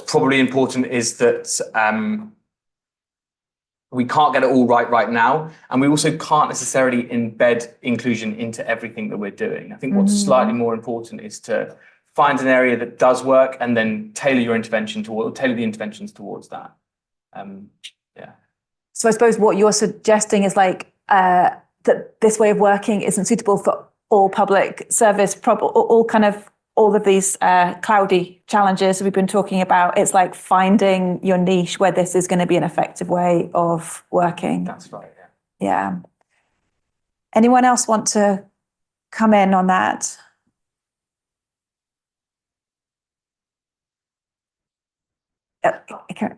probably important is that we can't get it all right now, and we also can't necessarily embed inclusion into everything that we're doing. I think what's slightly more important is to find an area that does work and then tailor the interventions towards that. So I suppose what you're suggesting is that this way of working isn't suitable for all public service, all of these cloudy challenges we've been talking about. It's like finding your niche where this is going to be an effective way of working. That's right, yeah. Anyone else want to come in on that? Okay.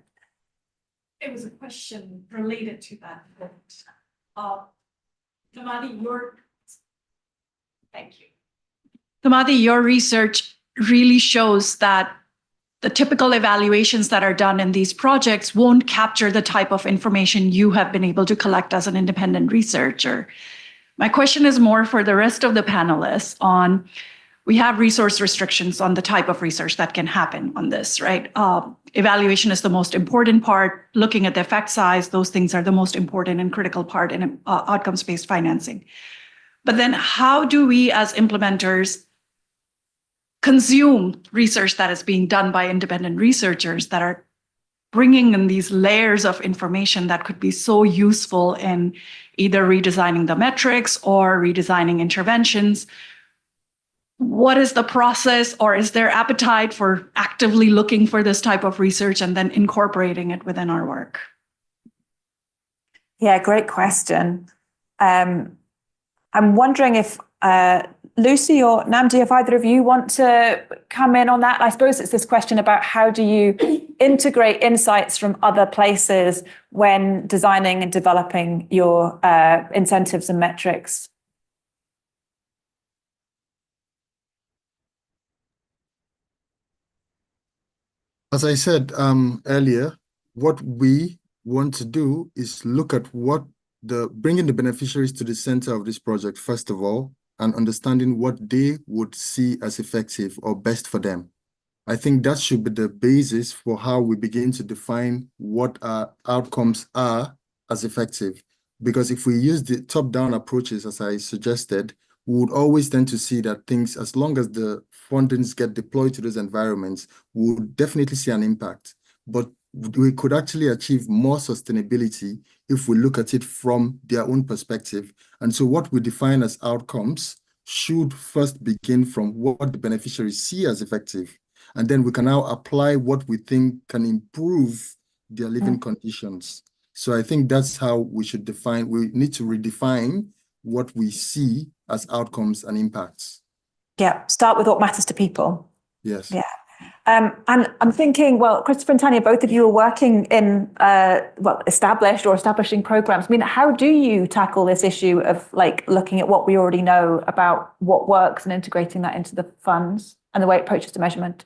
It was a question related to that. Kamadi, thank you. Kamadi, your research really shows that the typical evaluations that are done in these projects won't capture the type of information you have been able to collect as an independent researcher. My question is more for the rest of the panelists on, we have resource restrictions on the type of research that can happen on this, right? Evaluation is the most important part. Looking at the effect size, those things are the most important and critical part in outcomes-based financing. But then how do we as implementers consume research that is being done by independent researchers that are bringing in these layers of information that could be so useful in either redesigning the metrics or redesigning interventions? What is the process, or is there appetite for actively looking for this type of research and then incorporating it within our work? Yeah, great question. I'm wondering if Lucy or Namdi, if either of you want to come in on that. I suppose it's this question about how do you integrate insights from other places when designing and developing your incentives and metrics. As I said earlier, what we want to do is look at bringing the beneficiaries to the center of this project, first of all, and understanding what they would see as effective or best for them. I think that should be the basis for how we begin to define what our outcomes are as effective. Because if we use the top-down approaches, as I suggested, we would always tend to see that things, as long as the fundings get deployed to those environments, we would definitely see an impact. But we could actually achieve more sustainability if we look at it from their own perspective. And so what we define as outcomes should first begin from what the beneficiaries see as effective. And then we can now apply what we think can improve their living conditions. So I think that's how we should define. We need to redefine what we see as outcomes and impacts. Yeah, start with what matters to people. Yes. Yeah. And I'm thinking, well, Christopher and Tanya, both of you are working in established or establishing programs. I mean, how do you tackle this issue of looking at what we already know about what works and integrating that into the funds and the way it approaches to measurement?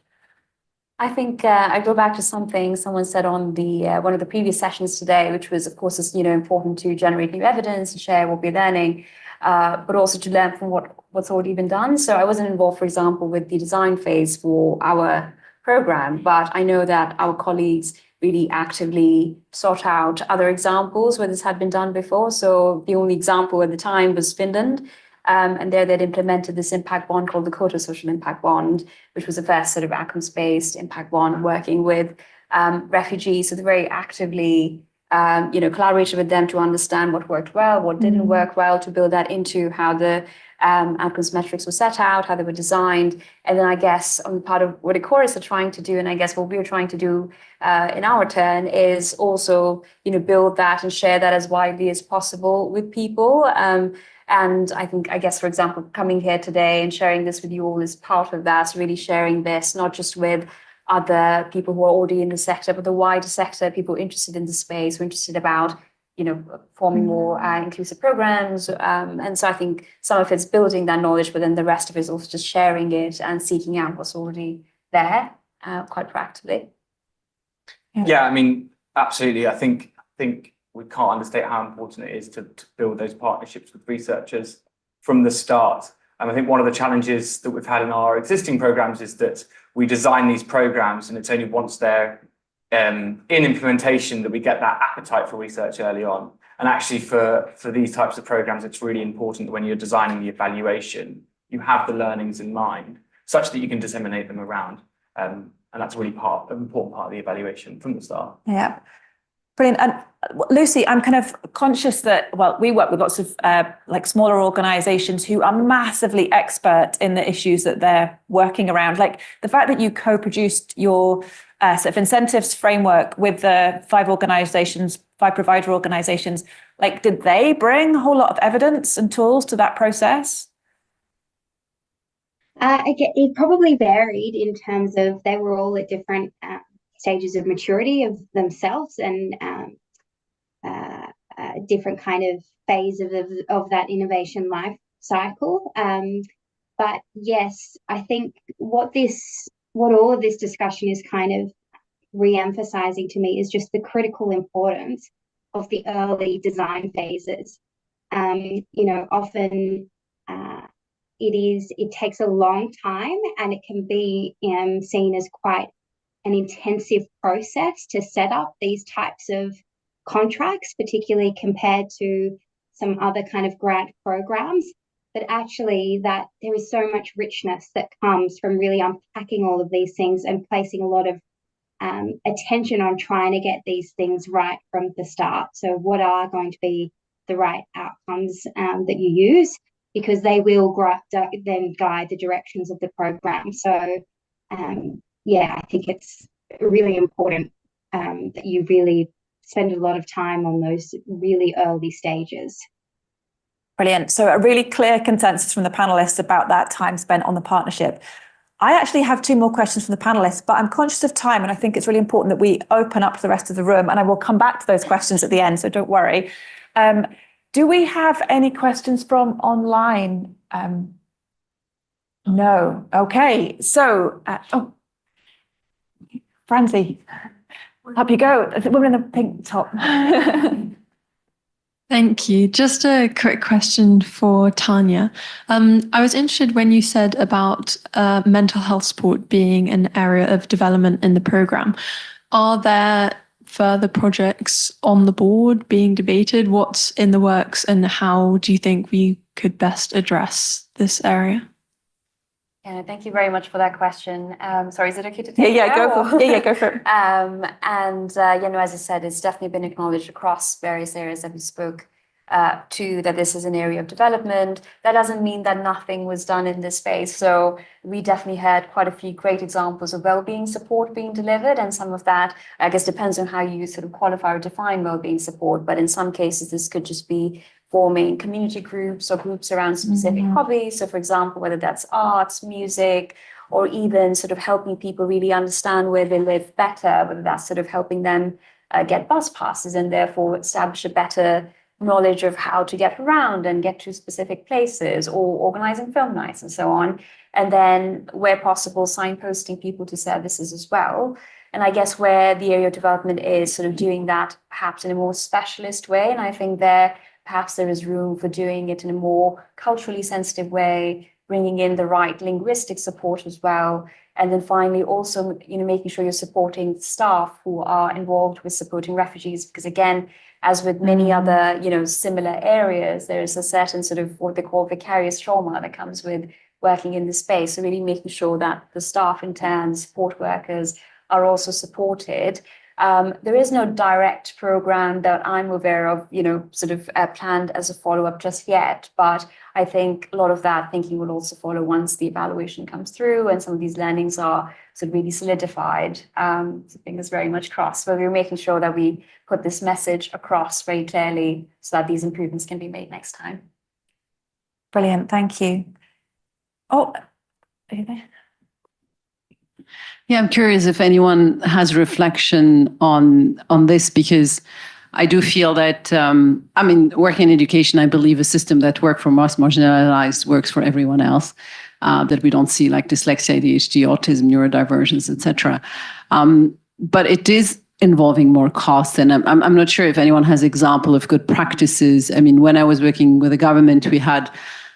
I think I go back to something someone said on the one of the previous sessions today, which was, of course, it's important to generate new evidence and share what we're learning, but also to learn from what's already been done. So I wasn't involved, for example, with the design phase for our program, but I know that our colleagues really actively sought out other examples where this had been done before. So the only example at the time was Finland. And there they'd implemented this impact bond called the Quota Social Impact Bond, which was the first sort of outcomes-based impact bond working with refugees. So they very actively collaborated with them to understand what worked well, what didn't work well, to build that into how the outcomes metrics were set out, how they were designed. And then I guess on the part of what Ecoris are trying to do, and I guess what we're trying to do in our turn is also, build that and share that as widely as possible with people. And I guess, for example, coming here today and sharing this with you all is part of that, really sharing this, not just with other people who are already in the sector, but the wider sector, people interested in the space, who are interested about, forming more inclusive programs. And so I think some of it's building that knowledge, but then the rest of it is also just sharing it and seeking out what's already there quite proactively. Yeah, I mean, absolutely. I think we can't understate how important it is to build those partnerships with researchers from the start. And I think one of the challenges that we've had in our existing programs is that we design these programs and it's only once they're in implementation that we get that appetite for research early on. And actually for these types of programs, it's really important that when you're designing the evaluation, you have the learnings in mind such that you can disseminate them around. And that's really an important part of the evaluation from the start. Yeah. Brilliant. And Lucy, I'm kind of conscious that, we work with lots of smaller organizations who are massively expert in the issues that they're working around. Like the fact that you co-produced your sort of incentives framework with the 5 provider organizations, did they bring a whole lot of evidence and tools to that process? It probably varied in terms of they were all at different stages of maturity of themselves and different kind of phase of that innovation life cycle. But yes, I think what all of this discussion is kind of re-emphasizing to me is just the critical importance of the early design phases. Often it takes a long time and it can be seen as quite an intensive process to set up these types of contracts, particularly compared to some other kind of grant programs. But actually that there is so much richness that comes from really unpacking all of these things and placing a lot of attention on trying to get these things right from the start. So what are going to be the right outcomes that you use, because they will then guide the directions of the program. So I think it's really important that you really spend a lot of time on those really early stages. Brilliant. So a really clear consensus from the panelists about that time spent on the partnership. I actually have 2 more questions from the panelists, but I'm conscious of time and I think it's really important that we open up to the rest of the room, and I will come back to those questions at the end, so don't worry. Do we have any questions from online? No. Okay. So, Francie, up you go. The woman in the pink top. Thank you. Just a quick question for Tanya. I was interested when you said about mental health support being an area of development in the program. Are there further projects on the board being debated? What's in the works and how do you think we could best address this area? Yeah, thank you very much for that question. Sorry, is it okay to take go for it. As I said, it's definitely been acknowledged across various areas that we spoke to, that this is an area of development. That doesn't mean that nothing was done in this space. So we definitely had quite a few great examples of wellbeing support being delivered, and some of that, I guess, depends on how you sort of qualify or define wellbeing support. But in some cases, this could just be forming community groups or groups around specific hobbies. So for example, whether that's arts, music, or even sort of helping people really understand where they live better, whether that's sort of helping them get bus passes and therefore establish a better knowledge of how to get around and get to specific places, or organizing film nights and so on. And then where possible, signposting people to services as well. And I guess where the area of development is sort of doing that perhaps in a more specialist way. And I think perhaps there is room for doing it in a more culturally sensitive way, bringing in the right linguistic support as well, And then finally, also, making sure you're supporting staff who are involved with supporting refugees, because again, as with many other, similar areas, there is a certain sort of what they call vicarious trauma that comes with working in the space. So really making sure that the staff, interns, support workers are also supported. There is no direct program that I'm aware of, planned as a follow-up just yet. But I think a lot of that thinking will also follow once the evaluation comes through and some of these learnings are sort of really solidified. So fingers very much crossed. But we're making sure that we put this message across very clearly so that these improvements can be made next time. Brilliant. Thank you. Oh, are you there? Yeah, I'm curious if anyone has reflection on this, because I do feel that, working in education, I believe a system that works for most marginalized works for everyone else, that we don't see like dyslexia, ADHD, autism, neurodivergence, etc. But it is involving more costs. And I'm not sure if anyone has example of good practices. I mean, when I was working with the government, we had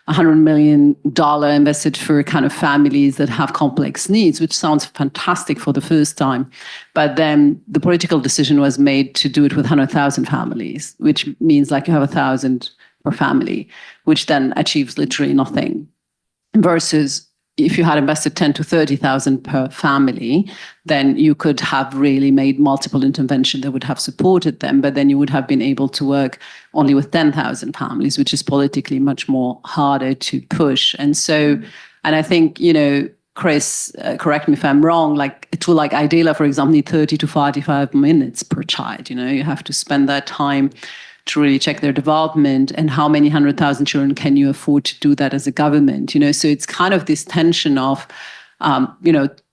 $100 million invested for kind of families that have complex needs, which sounds fantastic for the first time. But then the political decision was made to do it with 100,000 families, which means like you have 1,000 per family, which then achieves literally nothing. Versus if you had invested 10 to 30,000 per family, then you could have really made multiple interventions that would have supported them, but then you would have been able to work only with 10,000 families, which is politically much more harder to push. And so, and I think, Chris, correct me if I'm wrong, like a tool like IDELA, for example, need 30 to 45 minutes per child. You have to spend that time to really check their development, and how many 100,000 children can you afford to do that as a government? So it's kind of this tension of,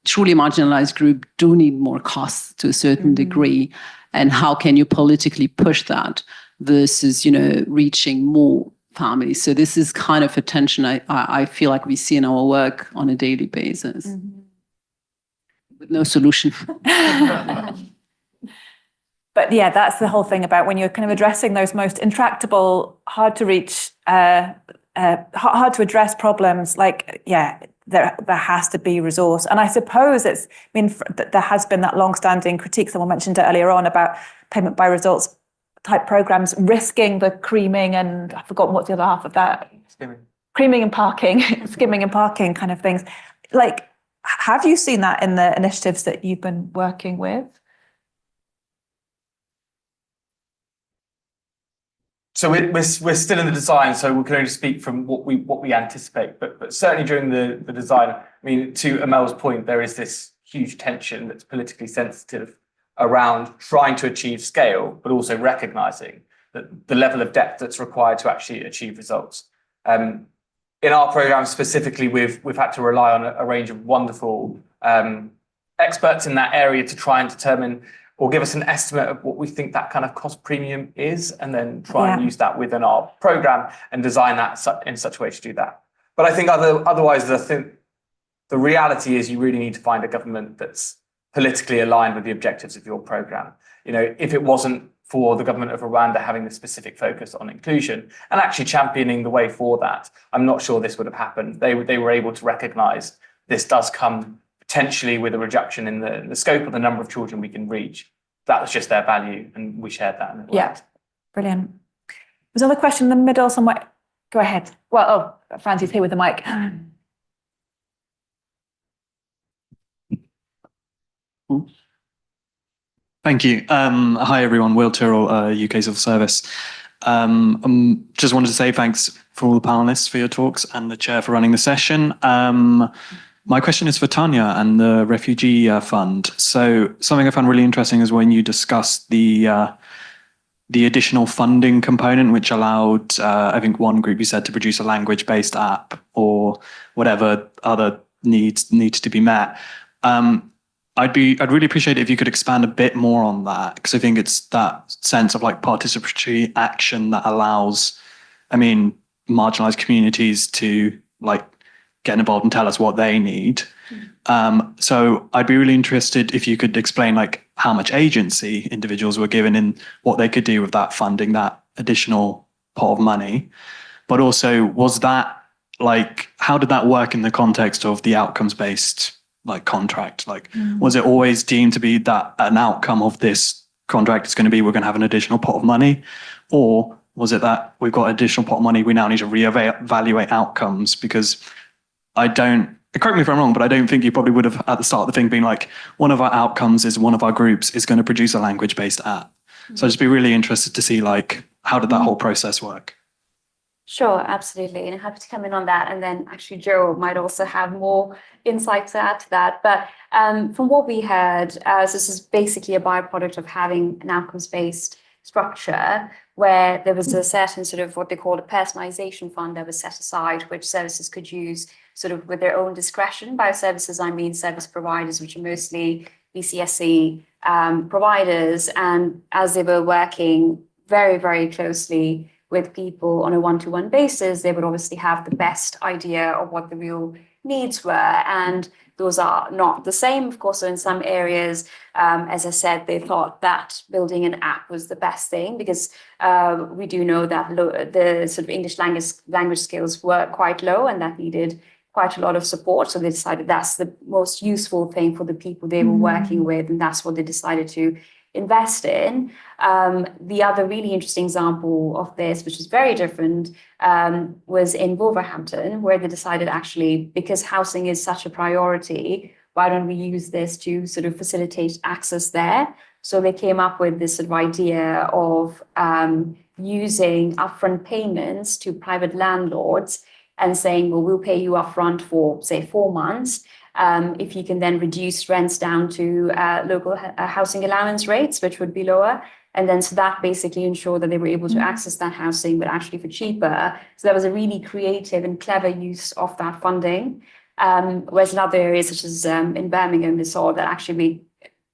truly marginalized group do need more costs to a certain degree, and how can you politically push that versus, reaching more families? So this is kind of a tension I feel like we see in our work on a daily basis, with no solution. But yeah, that's the whole thing about when you're kind of addressing those most intractable, hard to reach, hard to address problems. Like, yeah, there has to be resource. And I suppose there has been that long-standing critique, someone mentioned it earlier on, about payment by results type programs risking the creaming and I've forgotten what's the other half of that. Creaming and parking, skimming and parking kind of things. Like, have you seen that in the initiatives that you've been working with? So we're still in the design, so we can only speak from what we anticipate. But certainly during the design, I mean, to Amel's point, there is this huge tension that's politically sensitive around trying to achieve scale, but also recognizing that the level of depth that's required to actually achieve results. In our program specifically, we've had to rely on a range of wonderful experts in that area to try and determine or give us an estimate of what we think that kind of cost premium is, and then try and use that within our program and design that in such a way to do that. But I think otherwise, I think the reality is you really need to find a government that's politically aligned with the objectives of your program. If it wasn't for the government of Rwanda having the specific focus on inclusion and actually championing the way for that, I'm not sure this would have happened. They were able to recognize this does come potentially with a reduction in the scope of the number of children we can reach. That was just their value, and we shared that. And yeah, brilliant. There's another question in the middle somewhere. Go ahead. Well, Francie's here with the mic. Thank you. Hi, everyone. Will Tyrrell, UK Civil Service. Just wanted to say thanks for all the panelists for your talks and the chair for running the session. My question is for Tanya and the Refugee Fund. So something I found really interesting is when you discussed the additional funding component, which allowed, I think one group you said, to produce a language-based app or whatever other needs to be met. I'd really appreciate it if you could expand a bit more on that, because I think it's that sense of like participatory action that allows, marginalized communities to like get involved and tell us what they need. So I'd be really interested if you could explain like how much agency individuals were given in what they could do with that funding, that additional pot of money. But also, was that like, how did that work in the context of the outcomes-based like contract? Like, was it always deemed to be that an outcome of this contract is going to be we're going to have an additional pot of money, or was it that we've got an additional pot of money, we now need to reevaluate outcomes? Because I don't, correct me if I'm wrong, but I don't think you probably would have at the start of the thing been like, one of our outcomes is one of our groups is going to produce a language-based app. So I'd just be really interested to see like, how did that whole process work? Sure, absolutely. And I'm happy to come in on that. And then actually Joe might also have more insight to add to that. But from what we heard, this is basically a byproduct of having an outcomes-based structure where there was a certain sort of what they call a personalization fund that was set aside, which services could use sort of with their own discretion. By services, I mean service providers, which are mostly BCSE providers. And as they were working very, very closely with people on a one-to-one basis, they would obviously have the best idea of what the real needs were. And those are not the same, of course. So in some areas, as I said, they thought that building an app was the best thing because we do know that the sort of English language skills were quite low and that needed quite a lot of support. So they decided that's the most useful thing for the people they were working with, and that's what they decided to invest in. The other really interesting example of this, which is very different, was in Wolverhampton, where they decided actually, because housing is such a priority, why don't we use this to sort of facilitate access there? So they came up with this sort of idea of using upfront payments to private landlords and saying, well, we'll pay you upfront for, say, 4 months. If you can then reduce rents down to local housing allowance rates, which would be lower. And then so that basically ensured that they were able to access that housing, but actually for cheaper. So that was a really creative and clever use of that funding. Whereas in other areas, such as in Birmingham, they saw that actually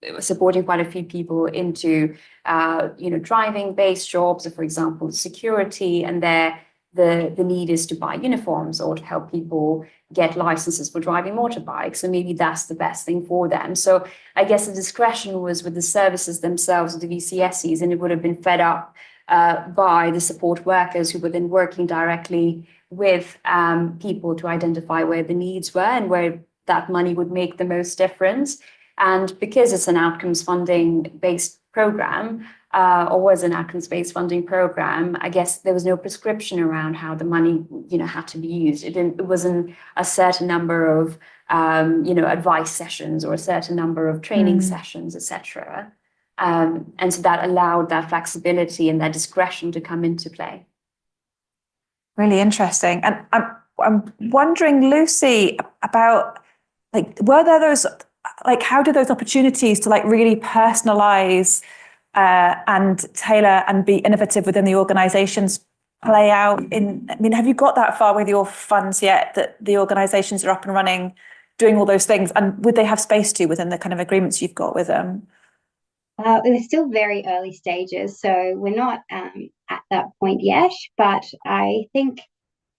we were supporting quite a few people into, driving-based jobs, or for example, security, and the need is to buy uniforms or to help people get licenses for driving motorbikes. So maybe that's the best thing for them. So I guess the discretion was with the services themselves, the VCSEs, and it would have been fed up by the support workers who were then working directly with people to identify where the needs were and where that money would make the most difference. And because it's an outcomes funding based program, or was an outcomes-based funding program, I guess there was no prescription around how the money, had to be used. It wasn't a certain number of, advice sessions or a certain number of training sessions, etc. And so that allowed that flexibility and that discretion to come into play. Really interesting. And I'm wondering, Lucy, about were there those, how do those opportunities to really personalize and tailor and be innovative within the organizations play out have you got that far with your funds yet, that the organizations are up and running, doing all those things? And would they have space to within the kind of agreements you've got with them? We're still very early stages, so we're not at that point yet. But I think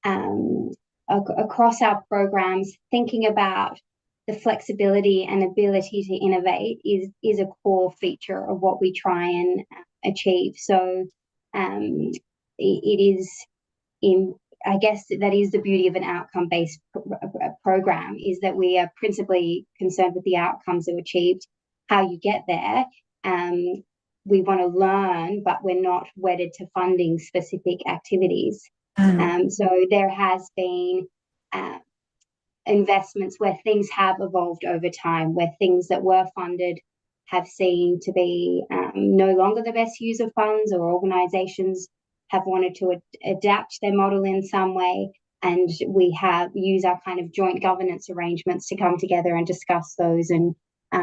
across our programs, thinking about the flexibility and ability to innovate is a core feature of what we try and achieve. So it is I guess that is the beauty of an outcome-based program, is that we are principally concerned with the outcomes that are achieved, how you get there. We want to learn, but we're not wedded to funding specific activities. So there has been investments where things have evolved over time, where things that were funded have seen to be no longer the best use of funds, or organizations have wanted to adapt their model in some way, and we have used our kind of joint governance arrangements to come together and discuss those and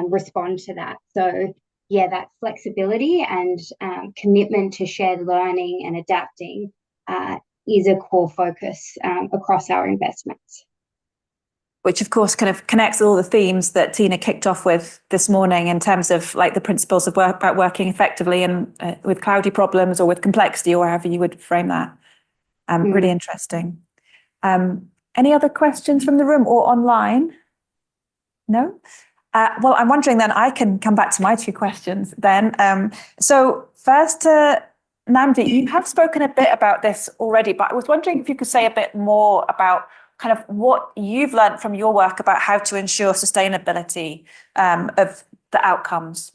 respond to that. So yeah, that flexibility and commitment to shared learning and adapting is a core focus across our investments. Which of course kind of connects all the themes that Tina kicked off with this morning in terms of the principles of about working effectively and with cloudy problems or with complexity, or however you would frame that. Really interesting. Any other questions from the room or online? No? Well, I'm wondering then, I can come back to my 2 questions then. So first, Nnamdi, you have spoken a bit about this already, but I was wondering if you could say a bit more about kind of what you've learned from your work about how to ensure sustainability of the outcomes.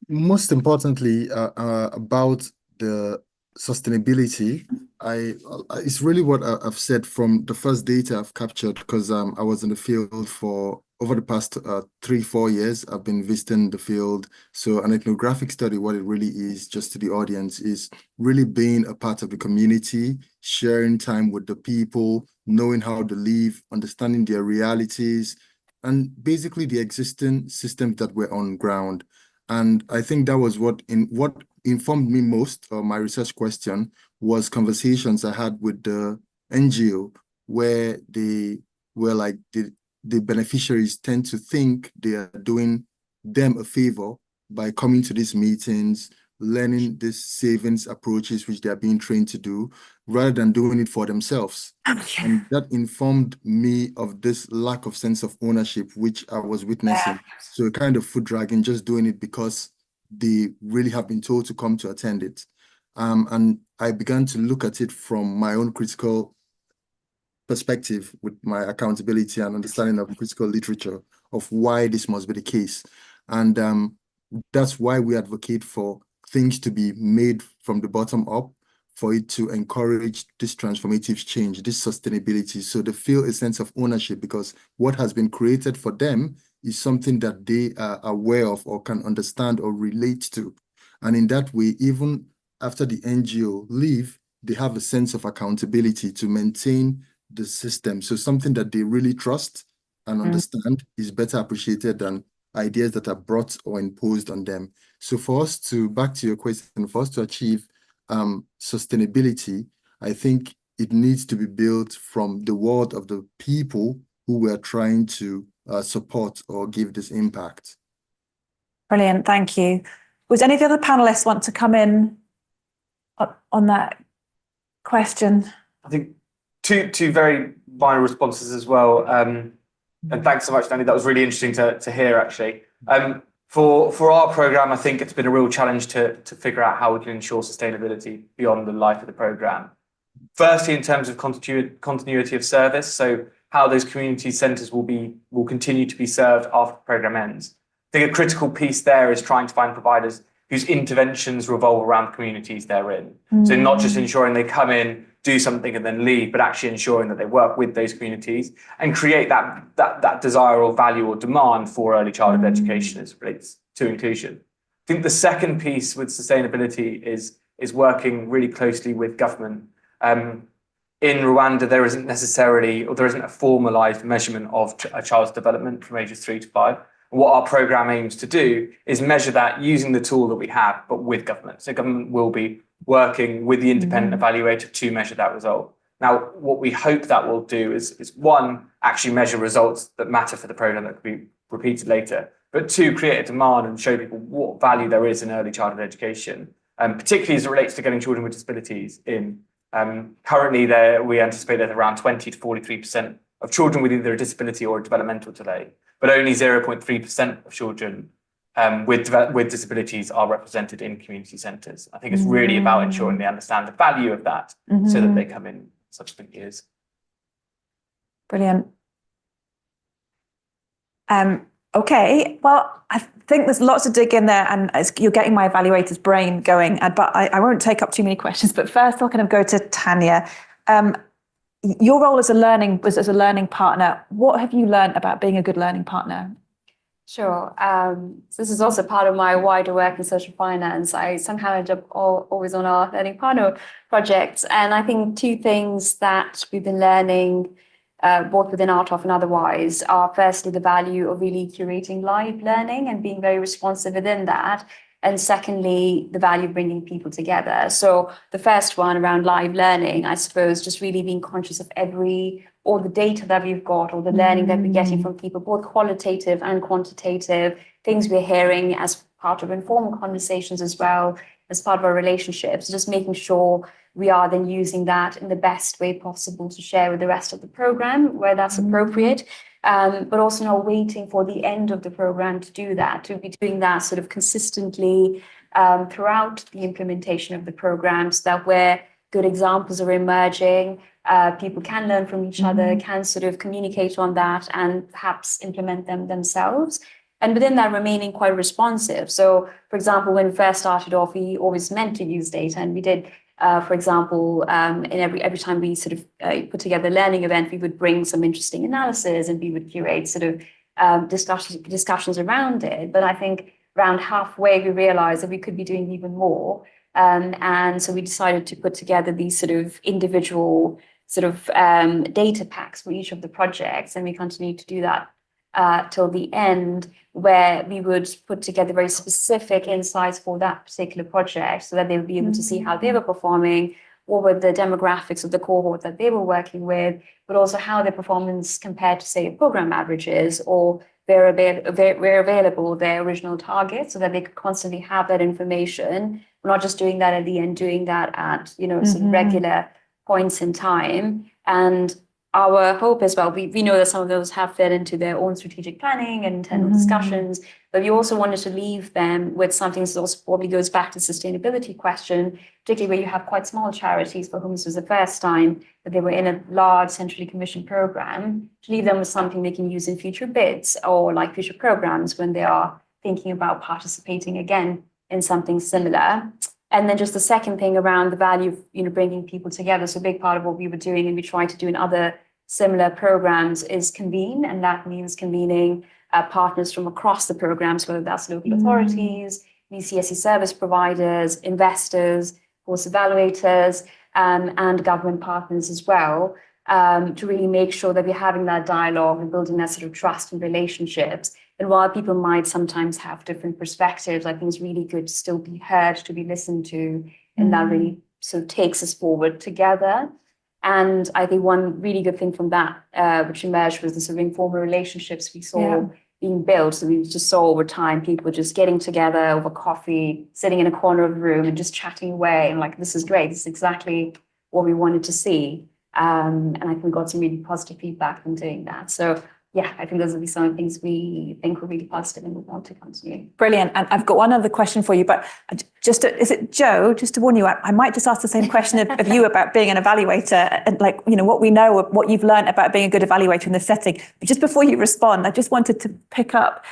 Most importantly, about the sustainability, it's really what I've said from the first data I've captured, because I was in the field for over the past 3-4 years. I've been visiting the field. So an ethnographic study, what it really is, just to the audience, is really being a part of the community, sharing time with the people, knowing how they live, understanding their realities, and basically the existing systems that were on ground. And I think that was what informed me most, or my research question, was conversations I had with the NGO, where they were like, the beneficiaries tend to think they are doing them a favor by coming to these meetings, learning these savings approaches, which they are being trained to do, rather than doing it for themselves. Okay. And that informed me of this lack of sense of ownership, which I was witnessing. So a kind of foot dragging, just doing it because they really have been told to come to attend it. And I began to look at it from my own critical perspective, with my accountability and understanding of critical literature, of why this must be the case. And that's why we advocate for things to be made from the bottom up, for it to encourage this transformative change, this sustainability, so they feel a sense of ownership, because what has been created for them is something that they are aware of or can understand or relate to. And in that way, even after the NGO leave, they have a sense of accountability to maintain the system. So something that they really trust and understand is better appreciated than ideas that are brought or imposed on them. So for us to, back to your question, for us to achieve sustainability, I think it needs to be built from the world of the people who we're trying to support or give this impact. Brilliant, thank you. Would any of the other panelists want to come in on that question? I think two very minor responses as well. And thanks so much, Danny. That was really interesting to hear, actually. For our programme, I think it's been a real challenge to figure out how we can ensure sustainability beyond the life of the programme. Firstly, in terms of continuity of service, so how those community centres will continue to be served after the programme ends. I think a critical piece there is trying to find providers whose interventions revolve around the communities they're in. So not just ensuring they come in, do something and then leave, but actually ensuring that they work with those communities and create that desire or value or demand for early childhood education as it relates to inclusion. I think the second piece with sustainability is working really closely with government. In Rwanda, there isn't a formalised measurement of a child's development from ages 3 to 5. What our programme aims to do is measure that using the tool that we have, but with government. So government will be working with the independent evaluator to measure that result. Now, what we hope that will do is one, actually measure results that matter for the programme that can be repeated later, but two, create a demand and show people what value there is in early childhood education, particularly as it relates to getting children with disabilities in. Currently, we anticipate that around 20 to 43% of children with either a disability or a developmental delay, but only 0.3% of children with disabilities are represented in community centres. I think it's really about ensuring they understand the value of that so that they come in subsequent years. Brilliant. Okay, well, I think there's lots to dig in there, and you're getting my evaluator's brain going, but I won't take up too many questions. But first, I'll kind of go to Tanya. Your role as a learning partner, what have you learned about being a good learning partner? Sure. So this is also part of my wider work in social finance. I somehow end up always on our learning partner projects. And I think two things that we've been learning, both within ARTOF and otherwise, are firstly the value of really curating live learning and being very responsive within that. And secondly, the value of bringing people together. So the first one around live learning, I suppose, just really being conscious of all the data that we've got, or the learning that we're getting from people, both qualitative and quantitative, things we're hearing as part of informal conversations as well, as part of our relationships, just making sure we are then using that in the best way possible to share with the rest of the program where that's appropriate. But also not waiting for the end of the program to do that, to be doing that sort of consistently throughout the implementation of the programs, that where good examples are emerging, people can learn from each other, can sort of communicate on that and perhaps implement them themselves. And within that, remaining quite responsive. So, for example, when we first started off, we always meant to use data, and we did. For example, in every time we sort of put together a learning event, we would bring some interesting analysis, and we would curate sort of discussions around it. But I think around halfway, we realized that we could be doing even more. And so we decided to put together these sort of individual sort of data packs for each of the projects, and we continue to do that till the end, where we would put together very specific insights for that particular project so that they would be able to see how they were performing, what were the demographics of the cohort that they were working with, but also how their performance compared to, say, program averages, or where available their original targets, so that they could constantly have that information. We're not just doing that at the end, doing that at, sort of regular points in time. And our hope as well, we know that some of those have fed into their own strategic planning and internal discussions, but we also wanted to leave them with something that also probably goes back to the sustainability question, particularly where you have quite small charities for whom this was the first time that they were in a large centrally commissioned program, to leave them with something they can use in future bids or like future programs when they are thinking about participating again in something similar. And then just the second thing around the value of, bringing people together. So a big part of what we were doing, and we try to do in other similar programs, is convene. And that means convening partners from across the programs, whether that's local authorities, VCSE service providers, investors, course evaluators, and government partners as well, to really make sure that we're having that dialogue and building that sort of trust and relationships. And while people might sometimes have different perspectives, I think it's really good to still be heard, to be listened to, and that really sort of takes us forward together. And I think one really good thing from that, which emerged, was the sort of informal relationships we saw being built. So we just saw over time people just getting together over coffee, sitting in a corner of the room and just chatting away, and like, this is great, this is exactly what we wanted to see. And I think we got some really positive feedback from doing that. So yeah, I think those will be some of the things we think were really positive and we want to continue. Brilliant. And I've got one other question for you, but is it Joe, just to warn you, I might just ask the same question of you about being an evaluator and what we know, what you've learned about being a good evaluator in this setting. But just before you respond, I just wanted to pick up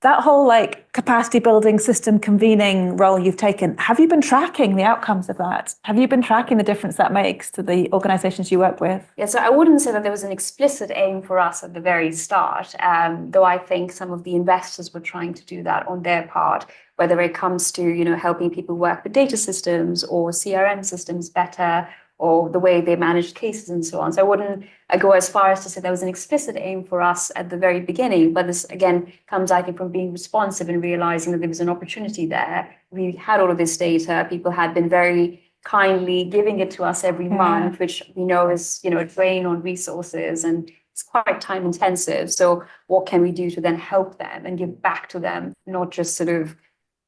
that whole capacity building, system convening role you've taken. Have you been tracking the outcomes of that? Have you been tracking the difference that makes to the organizations you work with? Yeah, so I wouldn't say that there was an explicit aim for us at the very start, though I think some of the investors were trying to do that on their part, whether it comes to, helping people work with data systems or CRM systems better, or the way they managed cases and so on. So I wouldn't go as far as to say there was an explicit aim for us at the very beginning, but this again comes, I think, from being responsive and realizing that there was an opportunity there. We had all of this data, people had been very kindly giving it to us every month, which we know is, a drain on resources and it's quite time intensive. So what can we do to then help them and give back to them, not just sort of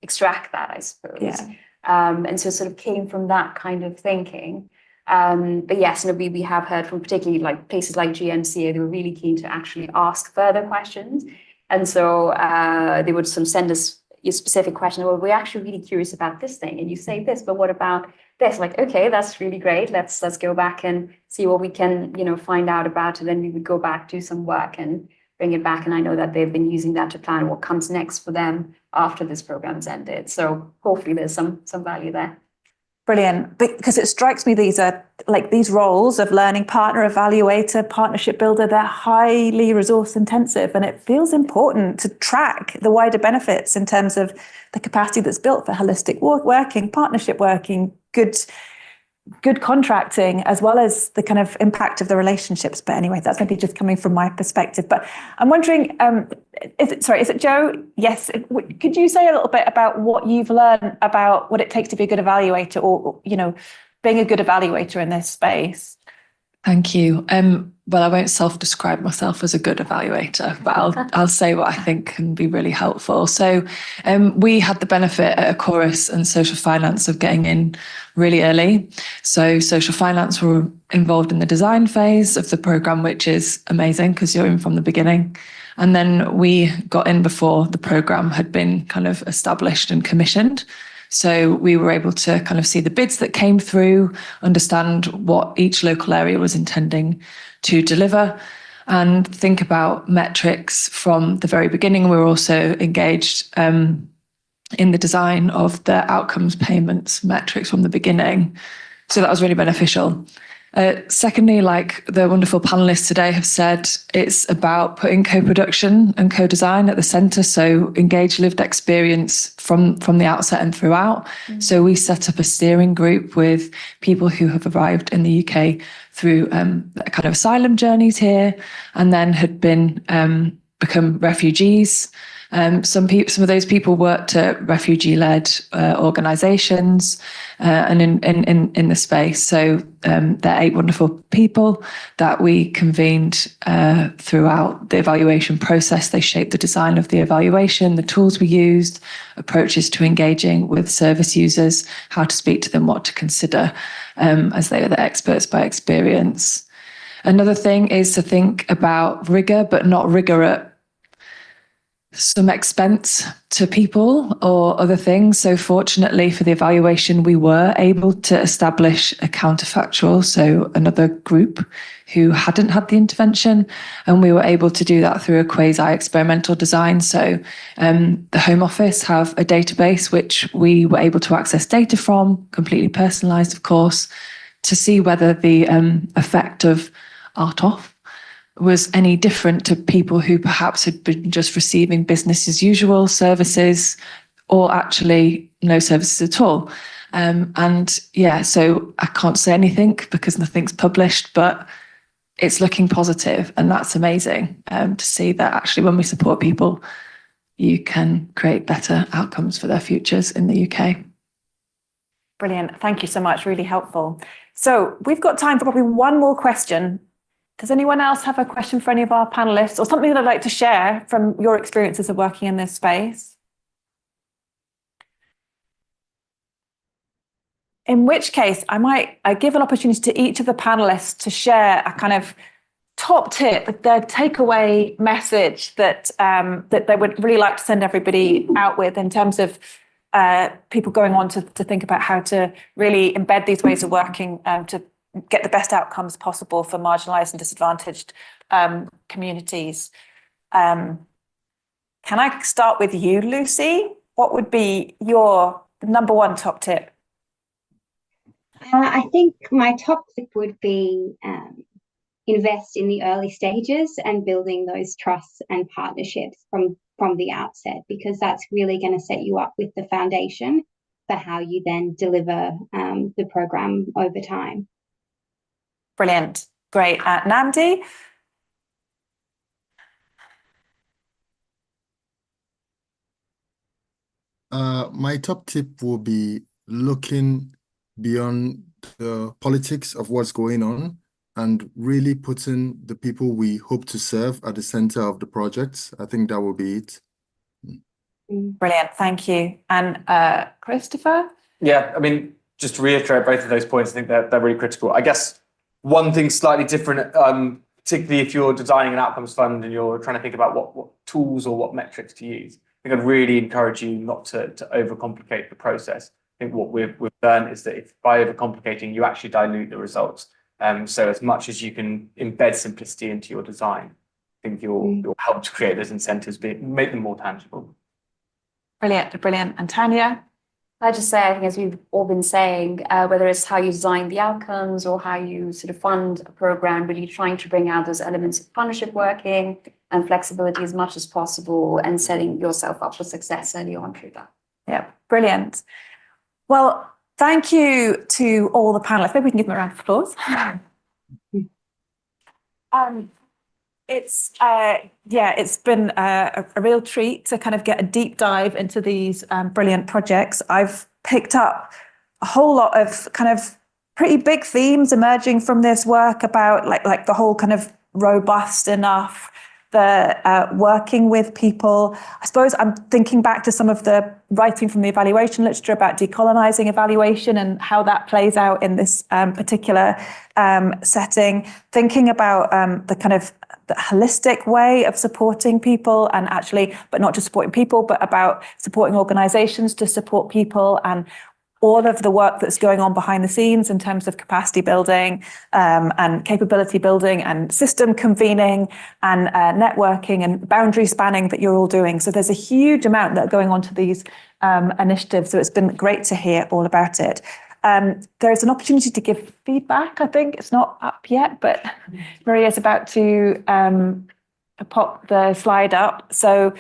extract that, I suppose. Yeah. And so it sort of came from that kind of thinking. But yes, we have heard from particularly places like GMCA, they were really keen to actually ask further questions. And so they would sort of send us a specific question. Well, we're actually really curious about this thing. And you say this, but what about this? Okay, that's really great. Let's go back and see what we can, find out about it. Then we would go back, do some work and bring it back. And I know that they've been using that to plan what comes next for them after this program's ended. So hopefully there's some value there. Brilliant. Because it strikes me these are these roles of learning partner, evaluator, partnership builder, they're highly resource intensive, and it feels important to track the wider benefits in terms of the capacity that's built for holistic working, partnership working, good contracting, as well as the kind of impact of the relationships. But anyway, that's maybe just coming from my perspective. But I'm wondering, is it Joe? Yes. Could you say a little bit about what you've learned about what it takes to be a good evaluator, or, being a good evaluator in this space? Thank you. Well, I won't self-describe myself as a good evaluator, but I'll say what I think can be really helpful. So we had the benefit at Chorus and social finance of getting in really early. So social finance were involved in the design phase of the programme, which is amazing because you're in from the beginning. And then we got in before the programme had been kind of established and commissioned. So we were able to kind of see the bids that came through, understand what each local area was intending to deliver, and think about metrics from the very beginning. We were also engaged in the design of the outcomes payments metrics from the beginning. So that was really beneficial. Secondly, like the wonderful panelists today have said, it's about putting co-production and co-design at the centre. So engage lived experience from the outset and throughout. So we set up a steering group with people who have arrived in the UK through kind of asylum journeys here, and then had been become refugees. Some of those people worked at refugee-led organisations and in the space. So they're 8 wonderful people that we convened throughout the evaluation process. They shaped the design of the evaluation, the tools we used, approaches to engaging with service users, how to speak to them, what to consider, as they are the experts by experience. Another thing is to think about rigour, but not rigour at some expense to people or other things. So fortunately for the evaluation, we were able to establish a counterfactual, so another group who hadn't had the intervention, and we were able to do that through a quasi-experimental design. So the Home Office have a database which we were able to access data from, completely personalised, of course, to see whether the effect of art-off was any different to people who perhaps had been just receiving business as usual services, or actually no services at all. And yeah, so I can't say anything because nothing's published, but it's looking positive, and that's amazing to see that actually when we support people, you can create better outcomes for their futures in the UK. Brilliant. Thank you so much. Really helpful. So we've got time for probably one more question. Does anyone else have a question for any of our panelists, or something that I'd like to share from your experiences of working in this space? In which case, I give an opportunity to each of the panelists to share a kind of top tip, their takeaway message that that they would really like to send everybody out with in terms of people going on to think about how to really embed these ways of working to get the best outcomes possible for marginalised and disadvantaged communities. Can I start with you, Lucy? What would be your number one top tip? I think my top tip would be invest in the early stages and building those trusts and partnerships from the outset, because that's really going to set you up with the foundation for how you then deliver the program over time. Brilliant. Great. Nandi? My top tip will be looking beyond the politics of what's going on and really putting the people we hope to serve at the center of the projects. I think that will be it. Brilliant. Thank you. And Christopher? Yeah, I mean, just to reiterate both of those points, I think they're really critical. I guess one thing slightly different, particularly if you're designing an outcomes fund and you're trying to think about what tools or what metrics to use, I think I'd really encourage you not to overcomplicate the process. I think what we've learned is that if by overcomplicating, you actually dilute the results. So as much as you can embed simplicity into your design, I think you'll help to create those incentives, make them more tangible. Brilliant, brilliant. And Tanya? I just say, I think as we've all been saying, whether it's how you design the outcomes or how you sort of fund a program, really trying to bring out those elements of partnership working and flexibility as much as possible, and setting yourself up for success early on through that. Yeah, brilliant. Well, thank you to all the panelists. Maybe we can give them a round of applause. It's been a real treat to kind of get a deep dive into these brilliant projects. I've picked up a whole lot of kind of pretty big themes emerging from this work about like the whole kind of robust enough, the working with people. I suppose I'm thinking back to some of the writing from the evaluation literature about decolonizing evaluation and how that plays out in this particular setting, thinking about the kind of the holistic way of supporting people and actually, but not just supporting people, but about supporting organizations to support people, and all of the work that's going on behind the scenes in terms of capacity building and capability building and system convening and networking and boundary spanning that you're all doing. So there's a huge amount that are going on to these initiatives. So it's been great to hear all about it. There's an opportunity to give feedback, I think. It's not up yet, but Maria's about to pop the slide up. So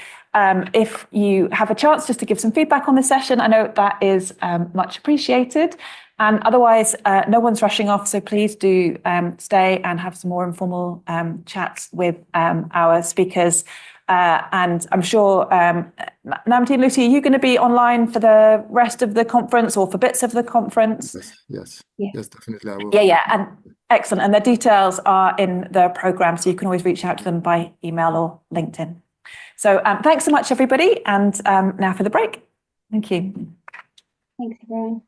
if you have a chance just to give some feedback on the session, I know that is much appreciated. And otherwise, no one's rushing off, so please do stay and have some more informal chats with our speakers. And I'm sure, Namdi and Lucy, are you going to be online for the rest of the conference or for bits of the conference? Yes, definitely I will. Yeah, and excellent. And the details are in the programme, so you can always reach out to them by email or LinkedIn. So thanks so much, everybody. And now for the break. Thank you. Thanks, everyone.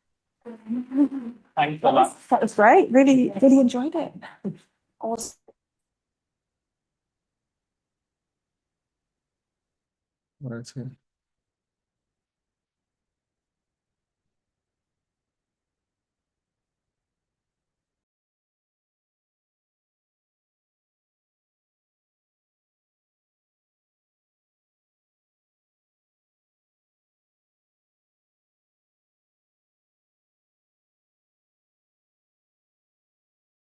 Thanks so much. That was great. Really enjoyed it. Awesome. All right, so